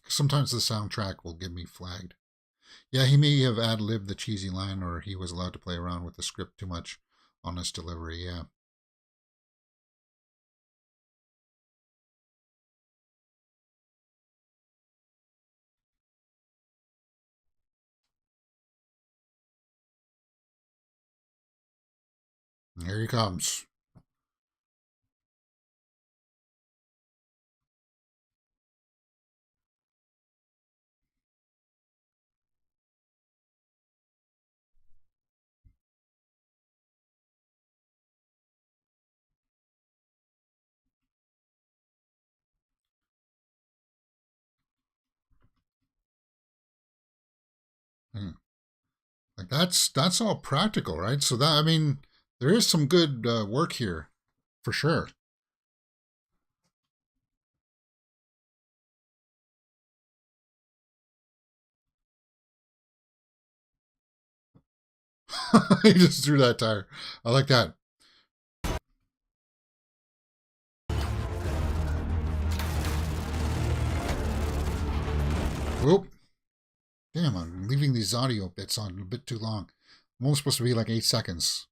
Sometimes the soundtrack will get me flagged. Yeah, he may have ad-libbed the cheesy line, or he was allowed to play around with the script too much on his delivery, yeah. And here he comes. Like that's all practical, right? So that, I mean, there is some good work here, for sure. He just threw that tire. I like that. Whoop. Damn, I'm leaving these audio bits on a bit too long. I'm only supposed to be like 8 seconds.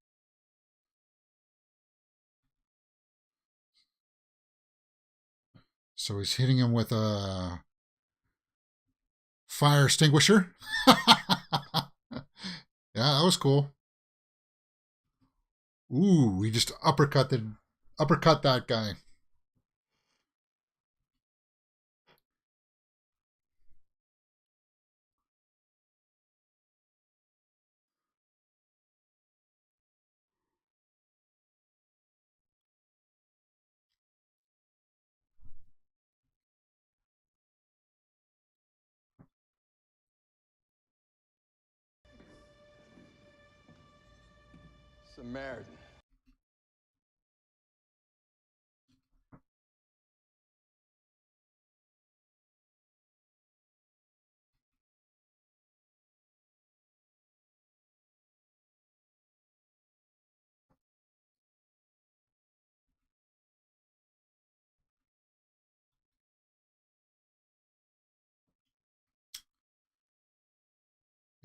So he's hitting him with a fire extinguisher. Yeah, that was cool. Ooh, he just uppercut that guy. Samaritan.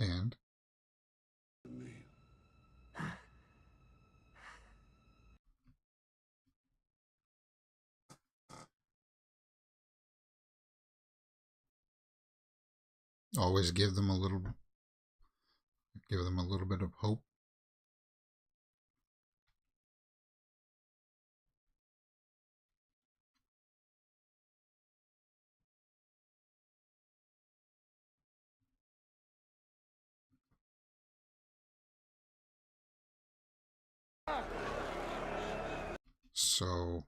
And always give them a little bit of hope. So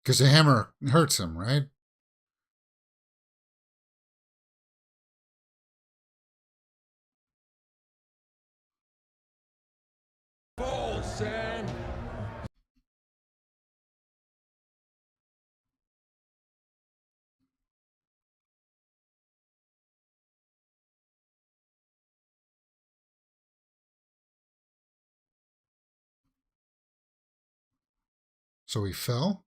because the hammer hurts him, right? Ball, Sam! So he fell.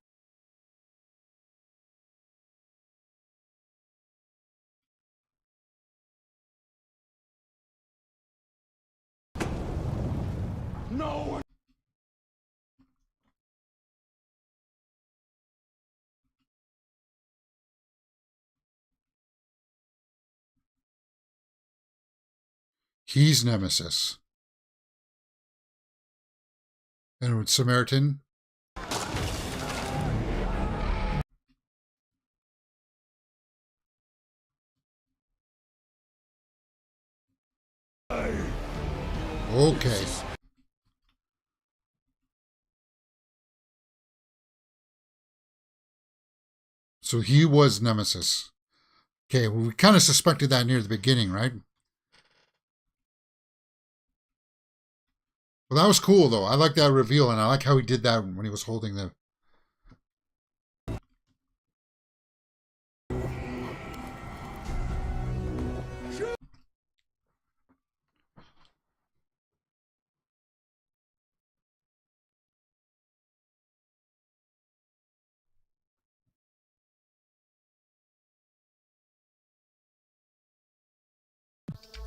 No! He's Nemesis. And with Samaritan. Okay. So he was Nemesis. Okay, well, we kind of suspected that near the beginning, right? Well, that was cool, though. I like that reveal, and I like how he did that when he was holding the...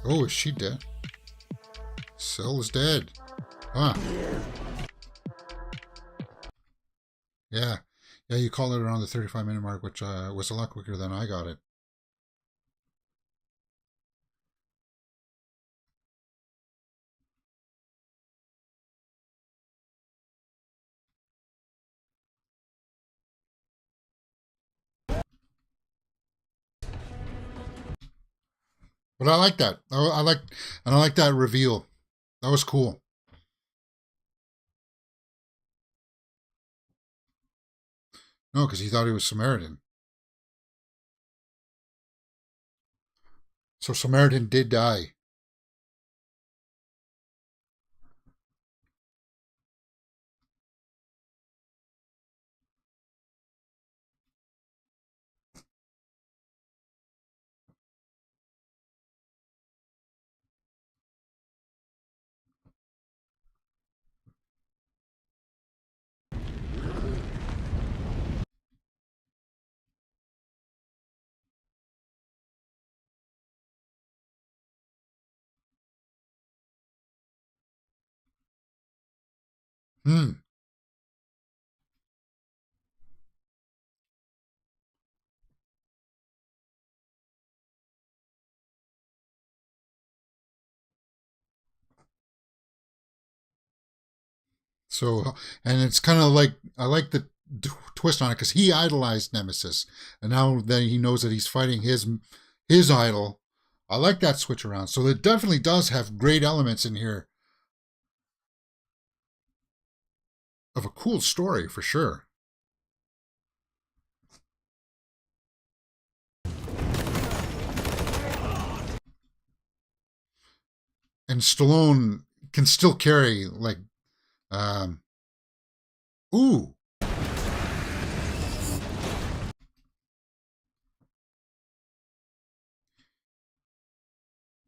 Oh, is she dead? Syl is dead. Huh. Yeah. Yeah, you called it around the 35-minute mark, which was a lot quicker than I got it. But I like that. I like that reveal. That was cool. No, because he thought he was Samaritan. So Samaritan did die. Hmm. So, and it's kind of like, I like the twist on it because he idolized Nemesis, and now that he knows that he's fighting his idol, I like that switch around. So it definitely does have great elements in here of a cool story for sure. And Stallone can still carry like, um, ooh,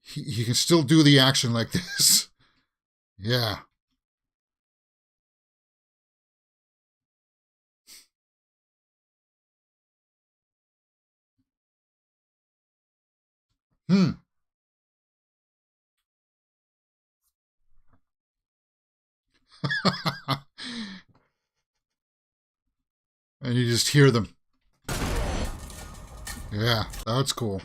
he can still do the action like this. Yeah. Hmm. And you just hear them. Yeah, that's cool.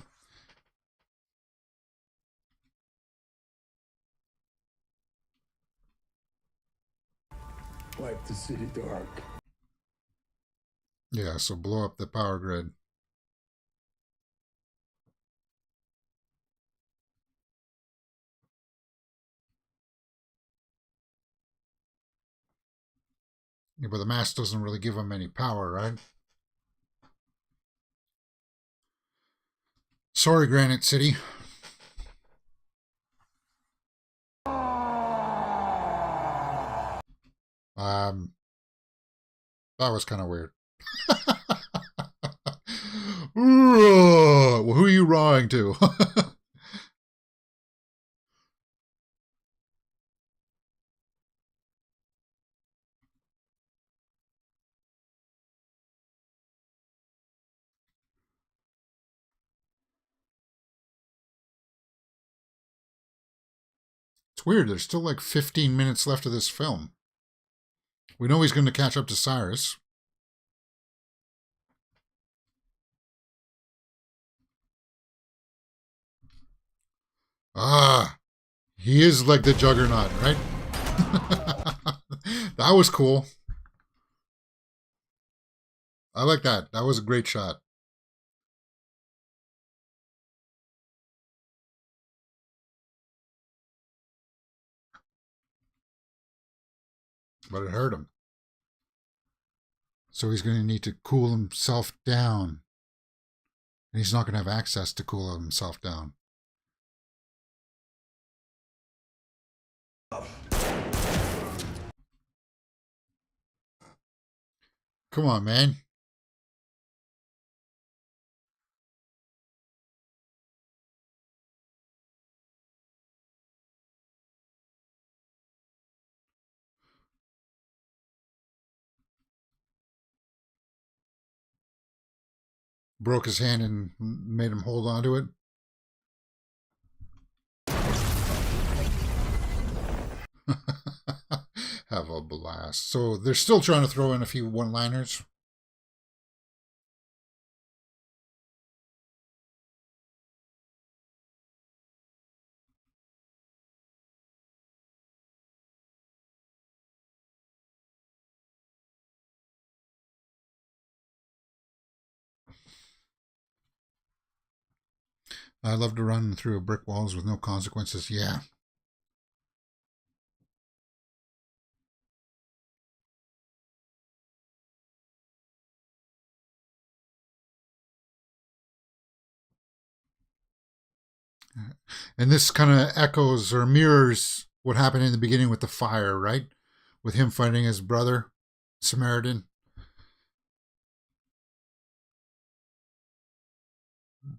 Wipe the city dark. Yeah, so blow up the power grid. Yeah, but the mask doesn't really give him any power, right? Sorry, Granite City. Um, that was kind of weird. Well, who are you rawing to? It's weird. There's still like 15 minutes left of this film. We know he's going to catch up to Cyrus. Ah, he is like the Juggernaut, right? That was cool. I like that. That was a great shot. But it hurt him. So he's going to need to cool himself down. And he's not going to have access to cool himself down. Come on, man. Broke his hand and made him hold on to it. Have a blast. So they're still trying to throw in a few one-liners. I love to run through brick walls with no consequences. Yeah. And this kind of echoes or mirrors what happened in the beginning with the fire, right? With him fighting his brother, Samaritan.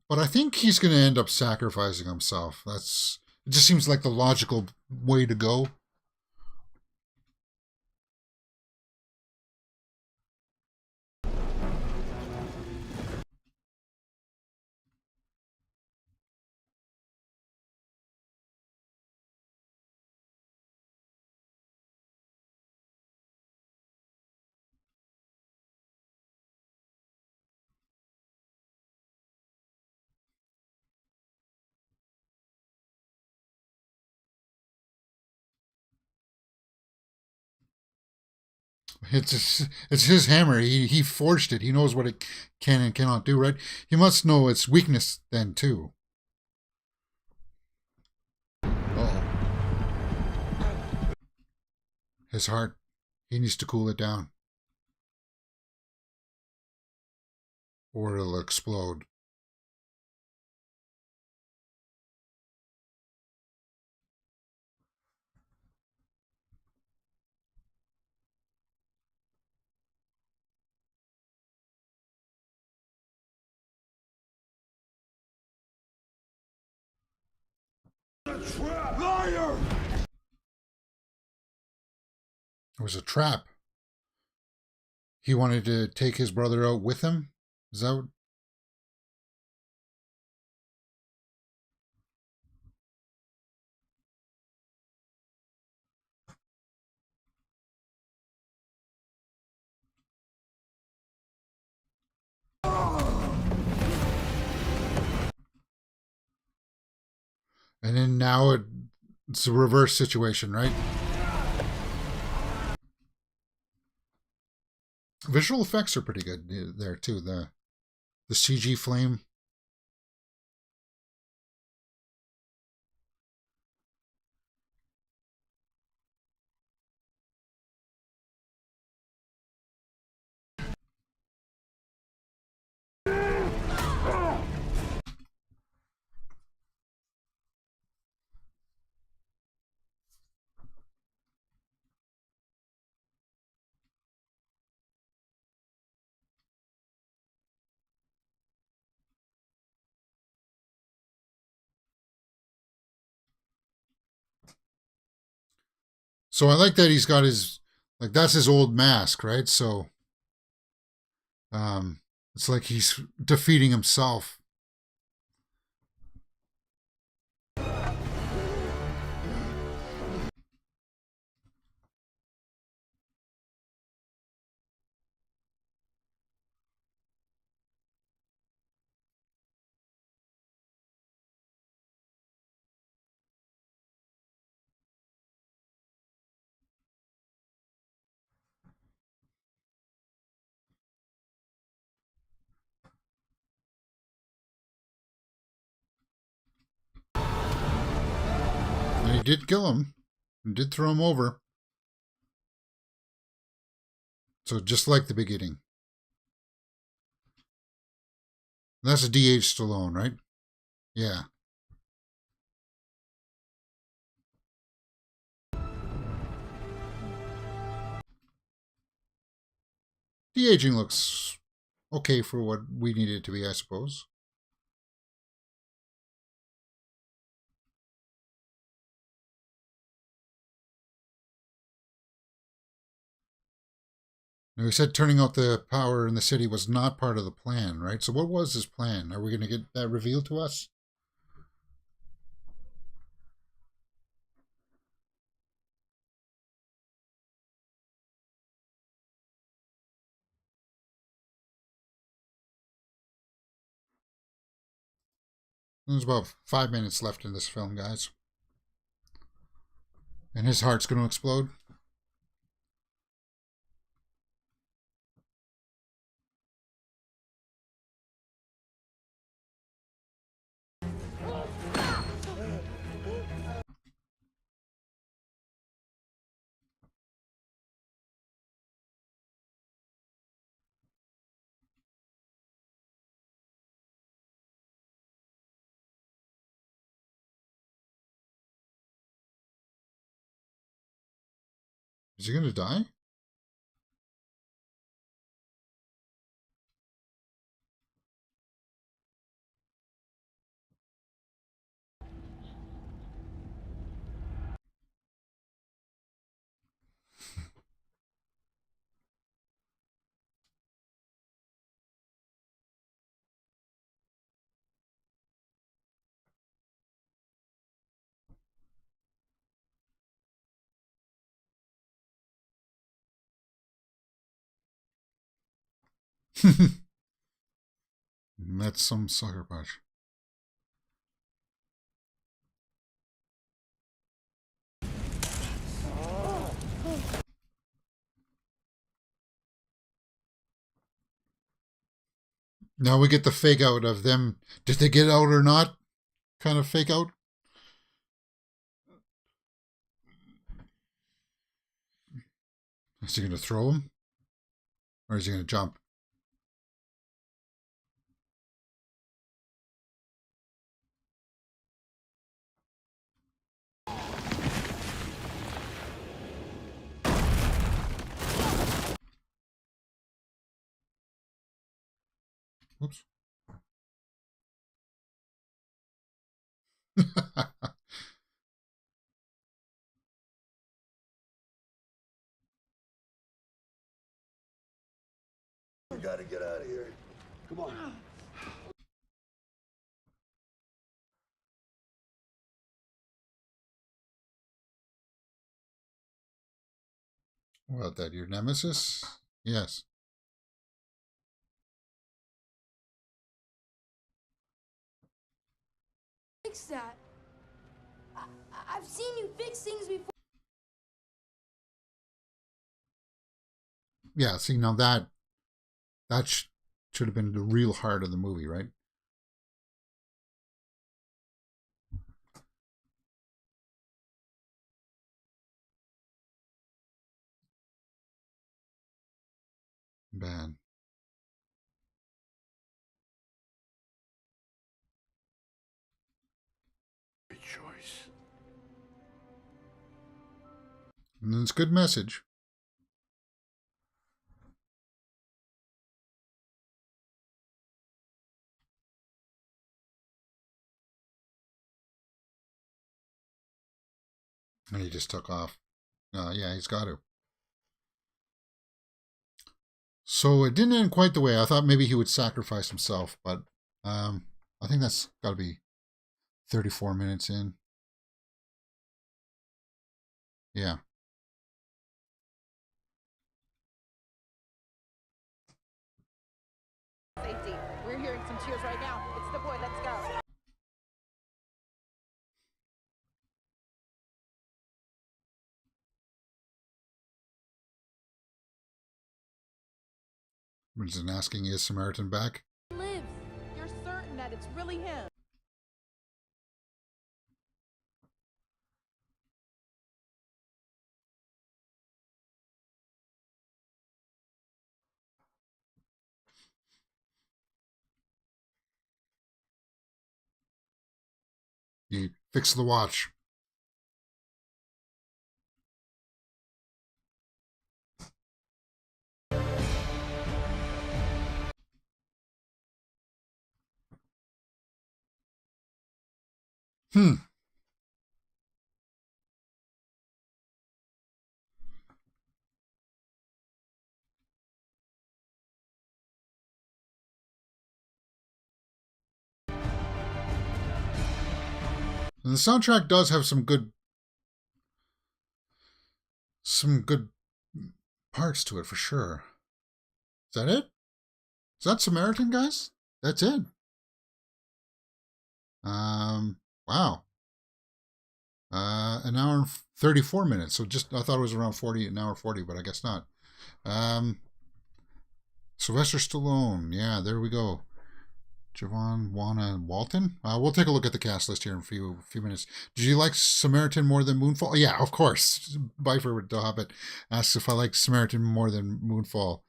But I think he's going to end up sacrificing himself. It just seems like the logical way to go. It's his hammer. He forged it. He knows what it can and cannot do, right? He must know its weakness then too. Uh-oh. His heart. He needs to cool it down. Or it'll explode. Liar! It was a trap. He wanted to take his brother out with him? Is that what... And then now it's a reverse situation, right? Visual effects are pretty good there too. The CG flame. So I like that he's got his, like, that's his old mask, right? So it's like he's defeating himself. And he did kill him. And did throw him over. So just like the beginning. That's a DH Stallone, right? Yeah. De-aging looks okay for what we need it to be, I suppose. Now, he said turning out the power in the city was not part of the plan, right? So what was his plan? Are we going to get that revealed to us? There's about 5 minutes left in this film, guys. And his heart's going to explode. Is he going to die? That's some sucker punch. Now we get the fake out of them. Did they get out or not? Kind of fake out. Is he going to throw him? Or is he going to jump? Oops. We gotta get out of here. Come on. What, that your nemesis? Yes. Fix that. I've seen you fix things before. Yeah, see, now that should have been the real heart of the movie, right? Bad. Good choice. And it's a good message. And he just took off. Yeah, he's got to. So it didn't end quite the way I thought. Maybe he would sacrifice himself, but I think that's got to be 34 minutes in. Yeah. Safety. We're hearing some cheers right now. It's the boy. Let's go. Bridget asking, is Samaritan back? Lives. You're certain that it's really him. He fixed the watch. Hmm. And the soundtrack does have some good parts to it for sure. Is that it? Is that Samaritan, guys? That's it. Wow. An hour and 34 minutes. So just, I thought it was around 40, an hour 40, but I guess not. Sylvester Stallone. Yeah, there we go. Javon, Juana, and Walton. We'll take a look at the cast list here in a few minutes. Did you like Samaritan more than Moonfall? Yeah, of course. Bifer with the Hobbit asks if I like Samaritan more than Moonfall.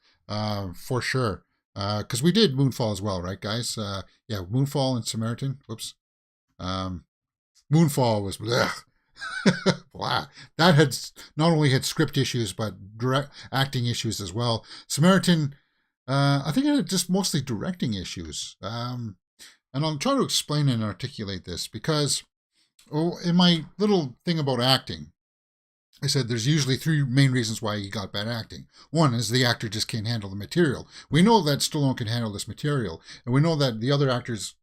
For sure. Because we did Moonfall as well, right, guys? Yeah, Moonfall and Samaritan. Whoops. Moonfall was blech. Blah. That had not only had script issues, but direct acting issues as well. Samaritan, I think it had just mostly directing issues. And I'll try to explain and articulate this because in my little thing about acting, I said there's usually three main reasons why you got bad acting. One is the actor just can't handle the material. We know that Stallone can handle this material, and we know that the other actors,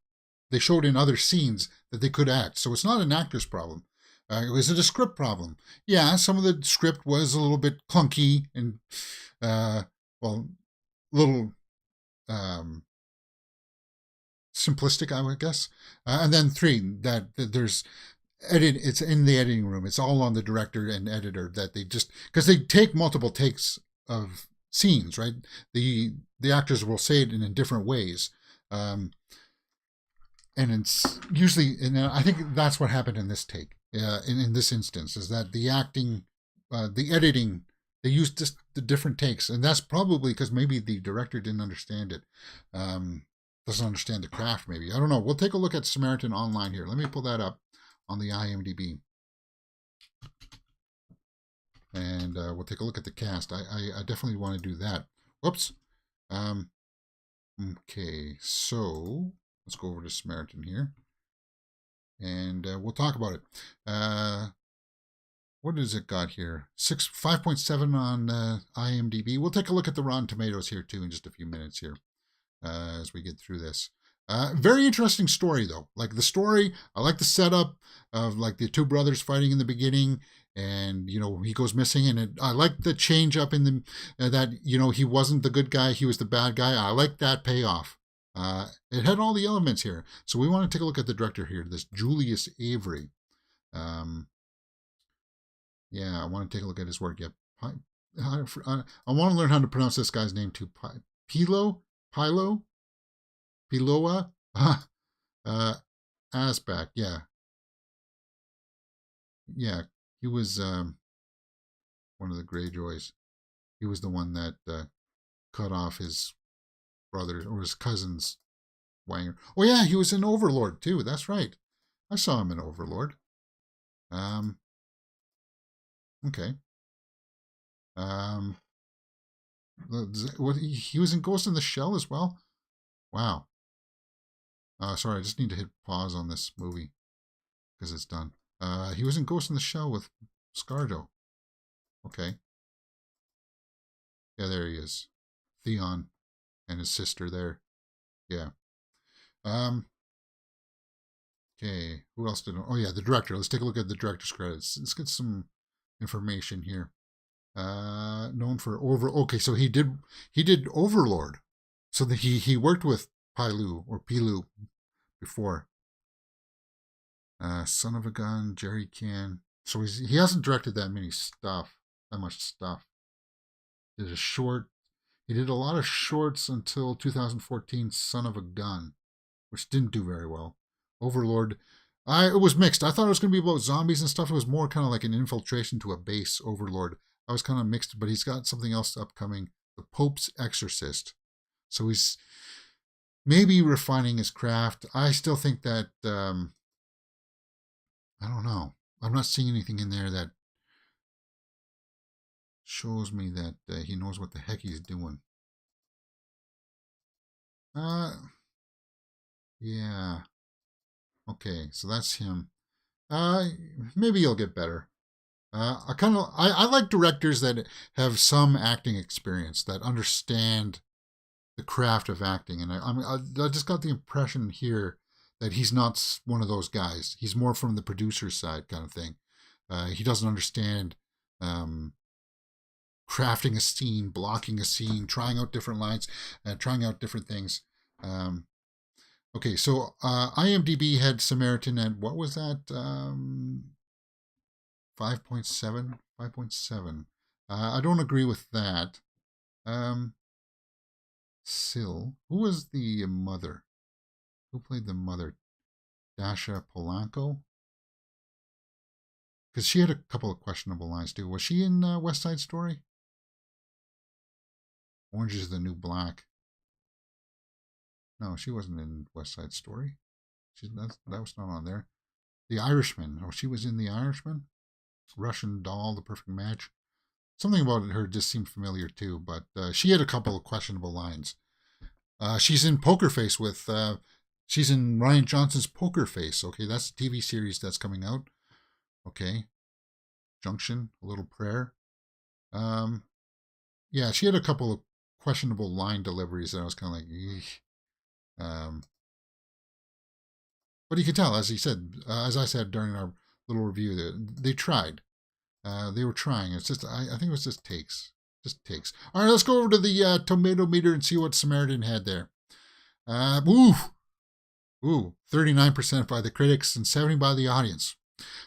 they showed in other scenes that they could act. So it's not an actor's problem. Was it a script problem? Yeah, some of the script was a little bit clunky and, well, little simplistic, I would guess. And then three, that there's it's in the editing room. It's all on the director and editor that they just, because they take multiple takes of scenes, right? The actors will say it in different ways. And it's usually, and I think that's what happened in this take, in this instance, is that the acting, the editing, they used just the different takes. And that's probably because maybe the director didn't understand it. Doesn't understand the craft, maybe. I don't know. We'll take a look at Samaritan online here. Let me pull that up on the IMDb. And we'll take a look at the cast. I definitely want to do that. Whoops. Okay, so let's go over to Samaritan here. And we'll talk about it. What has it got here? 5.7 on IMDb. We'll take a look at the Rotten Tomatoes here too in just a few minutes here as we get through this. Very interesting story though. Like the story, I like the setup of like the two brothers fighting in the beginning, and you know he goes missing, and I like the change up in the that you know he wasn't the good guy, he was the bad guy. I like that payoff. It had all the elements here. So we want to take a look at the director here, this Julius Avery. Yeah, I want to take a look at his work. Yeah, I want to learn how to pronounce this guy's name too. Piloa, Asback. Yeah, he was one of the Greyjoys. He was the one that cut off his brother or his cousin's wanger. Oh yeah, he was in Overlord too. That's right. I saw him in Overlord. Okay. He was in Ghost in the Shell as well. Wow. Sorry, I just need to hit pause on this movie because it's done. He was in Ghost in the Shell with ScarJo. Okay. Yeah, there he is. Theon and his sister there. Yeah. Okay. Who else did? Oh yeah, the director. Let's take a look at the director's credits. Let's get some information here. Known for Okay, so he did Overlord. So that he worked with Pilu before. Son of a Gun, Jerry Can. So he hasn't directed that much stuff. He did a lot of shorts until 2014, Son of a Gun, which didn't do very well. Overlord, it was mixed. I thought it was going to be about zombies and stuff. It was more kind of like an infiltration to a base, Overlord. I was kind of mixed, but he's got something else upcoming, The Pope's Exorcist. So he's maybe refining his craft. I still think that, I don't know. I'm not seeing anything in there that shows me that he knows what the heck he's doing. Yeah. Okay, so that's him. Maybe he'll get better. I like directors that have some acting experience, that understand the craft of acting, and I just got the impression here that he's not one of those guys. He's more from the producer side kind of thing. He doesn't understand crafting a scene, blocking a scene, trying out different lines, trying out different things. Okay, so IMDb had Samaritan at, what was that? 5.7? 5.7. I don't agree with that. Syl. Who was the mother? Who played the mother? Dasha Polanco? Because she had a couple of questionable lines too. Was she in West Side Story? Orange is the New Black. No, she wasn't in West Side Story. That was not on there. The Irishman. Oh, she was in The Irishman? Russian Doll, The Perfect Match. Something about her just seemed familiar too, but she had a couple of questionable lines. She's in Poker Face with... she's in Ryan Johnson's Poker Face. Okay, that's a TV series that's coming out. Okay. Junction, A Little Prayer. Yeah, she had a couple of questionable line deliveries that I was kind of like, eesh. But you can tell, as I said during our little review, that they tried. They were trying. It's just, I think it was just takes. All right, let's go over to the tomato meter and see what Samaritan had there. 39% by the critics and 70% by the audience.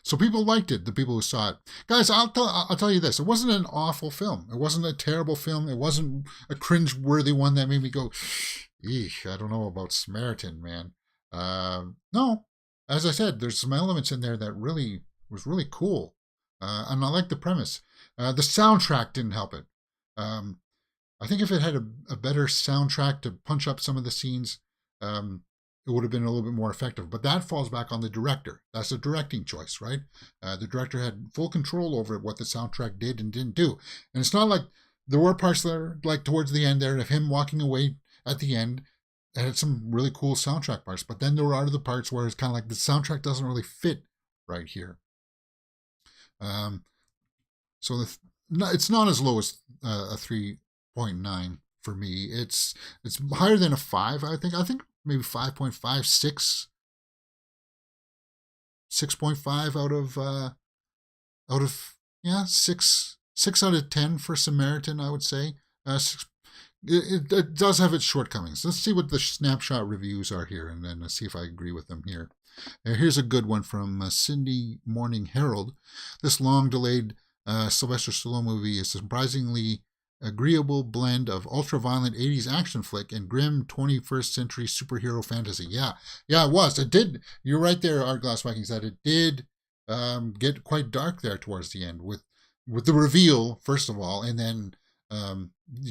So people liked it, the people who saw it. Guys, I'll tell you this. It wasn't an awful film. It wasn't a terrible film. It wasn't a cringe-worthy one that made me go, eesh, I don't know about Samaritan, man. No, as I said, there's some elements in there that was really cool. And I like the premise. The soundtrack didn't help it. I think if it had a better soundtrack to punch up some of the scenes, it would have been a little bit more effective. But that falls back on the director. That's a directing choice, right? The director had full control over what the soundtrack did and didn't do. And it's not like there were parts that are like towards the end there of him walking away at the end. It had some really cool soundtrack parts. But then there were other parts where it's kind of like the soundtrack doesn't really fit right here. So it's not as low as a 3.9 for me. It's higher than a 5, I think. I think maybe 5.5, 6.5 out of 6 out of 10 for Samaritan, I would say. It does have its shortcomings. Let's see what the snapshot reviews are here, and then see if I agree with them here. Here's a good one from Sydney Morning Herald. This long-delayed Sylvester Stallone movie is a surprisingly agreeable blend of ultra-violent 80s action flick and grim 21st century superhero fantasy. Yeah, it was. It did. You're right there, Art Glass Vikings, that it did get quite dark there towards the end with the reveal, first of all, and then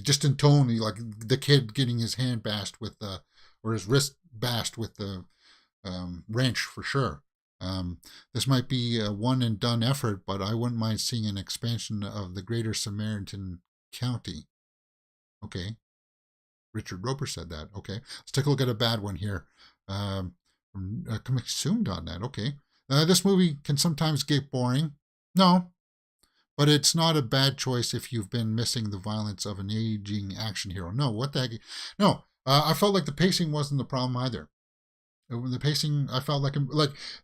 just in tone, like the kid getting his hand bashed with or his wrist bashed with the wrench, for sure. This might be a one and done effort, but I wouldn't mind seeing an expansion of the Greater Samaritan County. Okay. Richard Roper said that. Okay. Let's take a look at a bad one here. Consumed.net. Okay. This movie can sometimes get boring. No. But it's not a bad choice if you've been missing the violence of an aging action hero. No, what the heck? No. I felt like the pacing wasn't the problem either. The pacing, I felt like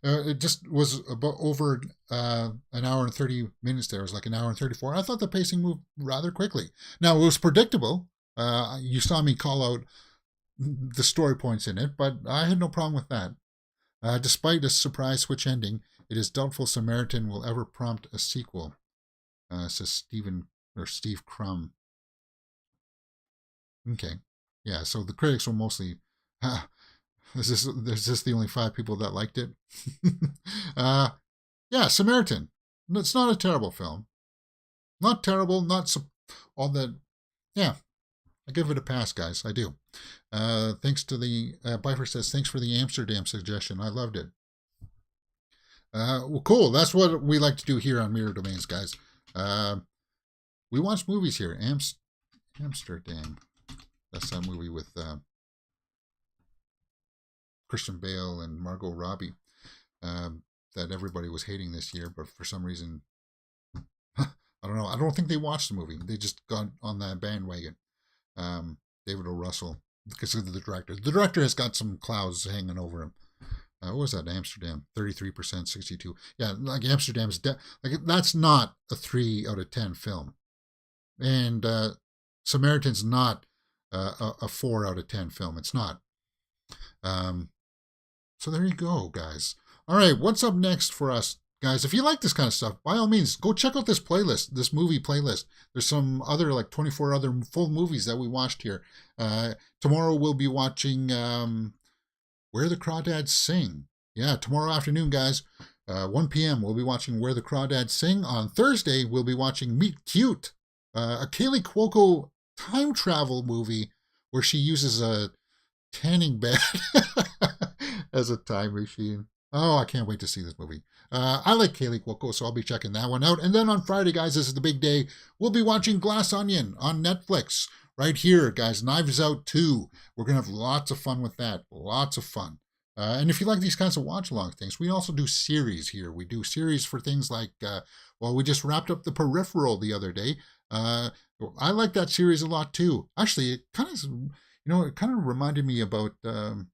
it just was about over an hour and 30 minutes there. It was like an hour and 34. I thought the pacing moved rather quickly. Now, it was predictable. You saw me call out the story points in it, but I had no problem with that. Despite a surprise switch ending, it is doubtful Samaritan will ever prompt a sequel, says Steve Crum. Okay. Yeah, so the critics will mostly... Is this the only 5 people that liked it? Yeah, Samaritan. It's not a terrible film. Not terrible, not all that. Yeah, I give it a pass, guys. I do. Thanks to the... Bifer says, thanks for the Amsterdam suggestion. I loved it. Well, cool. That's what we like to do here on Mirror Domains, guys. We watch movies here. Amsterdam. That's that movie with... Christian Bale and Margot Robbie that everybody was hating this year, but for some reason, I don't know. I don't think they watched the movie. They just got on that bandwagon. David O. Russell, because of the director. The director has got some clouds hanging over him. What was that? Amsterdam, 33%, 62. Yeah, like Amsterdam's that's not a 3 out of 10 film, and Samaritan's not a 4 out of 10 film. It's not. So there you go, guys. All right, what's up next for us, guys? If you like this kind of stuff, by all means, go check out this playlist, this movie playlist. There's some other, like 24 other full movies that we watched here. Tomorrow we'll be watching Where the Crawdads Sing. Yeah, tomorrow afternoon, guys, 1 p.m. we'll be watching Where the Crawdads Sing. On Thursday, we'll be watching Meet Cute, a Kaylee Cuoco time travel movie where she uses a tanning bed as a time machine. Oh, I can't wait to see this movie. I like Kaylee Cuoco, so I'll be checking that one out. And then on Friday, guys, this is the big day. We'll be watching Glass Onion on Netflix right here, guys. Knives Out 2. We're going to have lots of fun with that. Lots of fun. And if you like these kinds of watch-along things, we also do series here. We do series for things like, we just wrapped up The Peripheral the other day. I like that series a lot, too. Actually, it kind of reminded me about The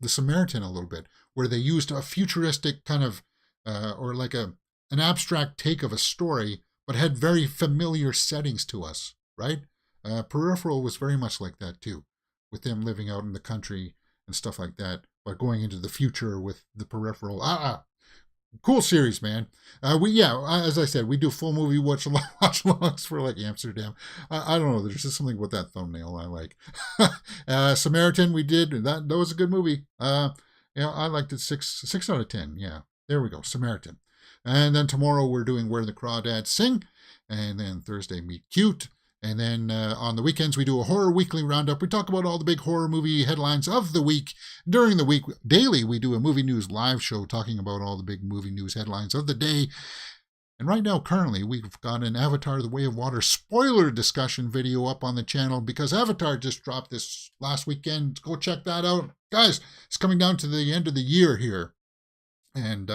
Samaritan a little bit, where they used a futuristic kind of, or like an abstract take of a story, but had very familiar settings to us, right? Peripheral was very much like that too, with them living out in the country and stuff like that, but going into the future with the Peripheral. Cool series, man. As I said, we do full movie watch-alongs for like Amsterdam. I don't know. There's just something with that thumbnail I like. Samaritan, we did. That was a good movie. I liked it. 6 out of 10. Yeah, there we go. Samaritan. And then tomorrow we're doing Where the Crawdads Sing. And then Thursday, Meet Cute. And then on the weekends, we do a horror weekly roundup. We talk about all the big horror movie headlines of the week. During the week, daily, we do a movie news live show talking about all the big movie news headlines of the day. And right now, currently, we've got an Avatar: The Way of Water spoiler discussion video up on the channel because Avatar just dropped this last weekend. Go check that out. Guys, it's coming down to the end of the year here. And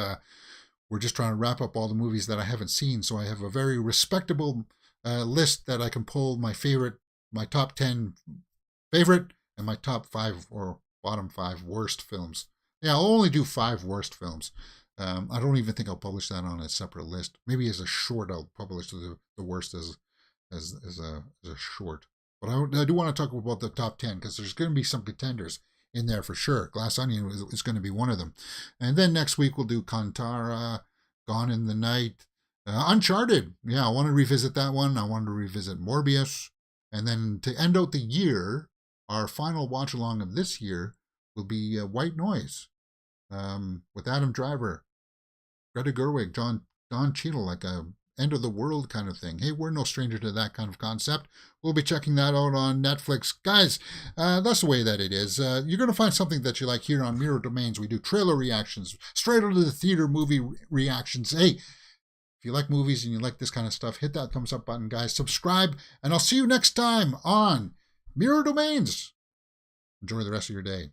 we're just trying to wrap up all the movies that I haven't seen. So I have a very respectable list that I can pull my top 10 favorite and my top 5 or bottom 5 worst films. Yeah, I'll only do 5 worst films. I don't even think I'll publish that on a separate list. Maybe as a short, I'll publish the worst as a short. But I do want to talk about the top 10 because there's going to be some contenders in there for sure. Glass Onion is going to be one of them. And then next week we'll do Kantara, Gone in the Night, Uncharted. Yeah, I want to revisit that one. I want to revisit Morbius. And then to end out the year, our final watch along of this year will be White Noise with Adam Driver, Greta Gerwig, Don Cheadle, like a end of the world kind of thing. Hey, we're no stranger to that kind of concept. We'll be checking that out on Netflix. Guys, that's the way that it is. You're going to find something that you like here on Mirror Domains. We do trailer reactions, straight out of the theater movie reactions. Hey, if you like movies and you like this kind of stuff, hit that thumbs up button, guys. Subscribe, and I'll see you next time on Mirror Domains. Enjoy the rest of your day.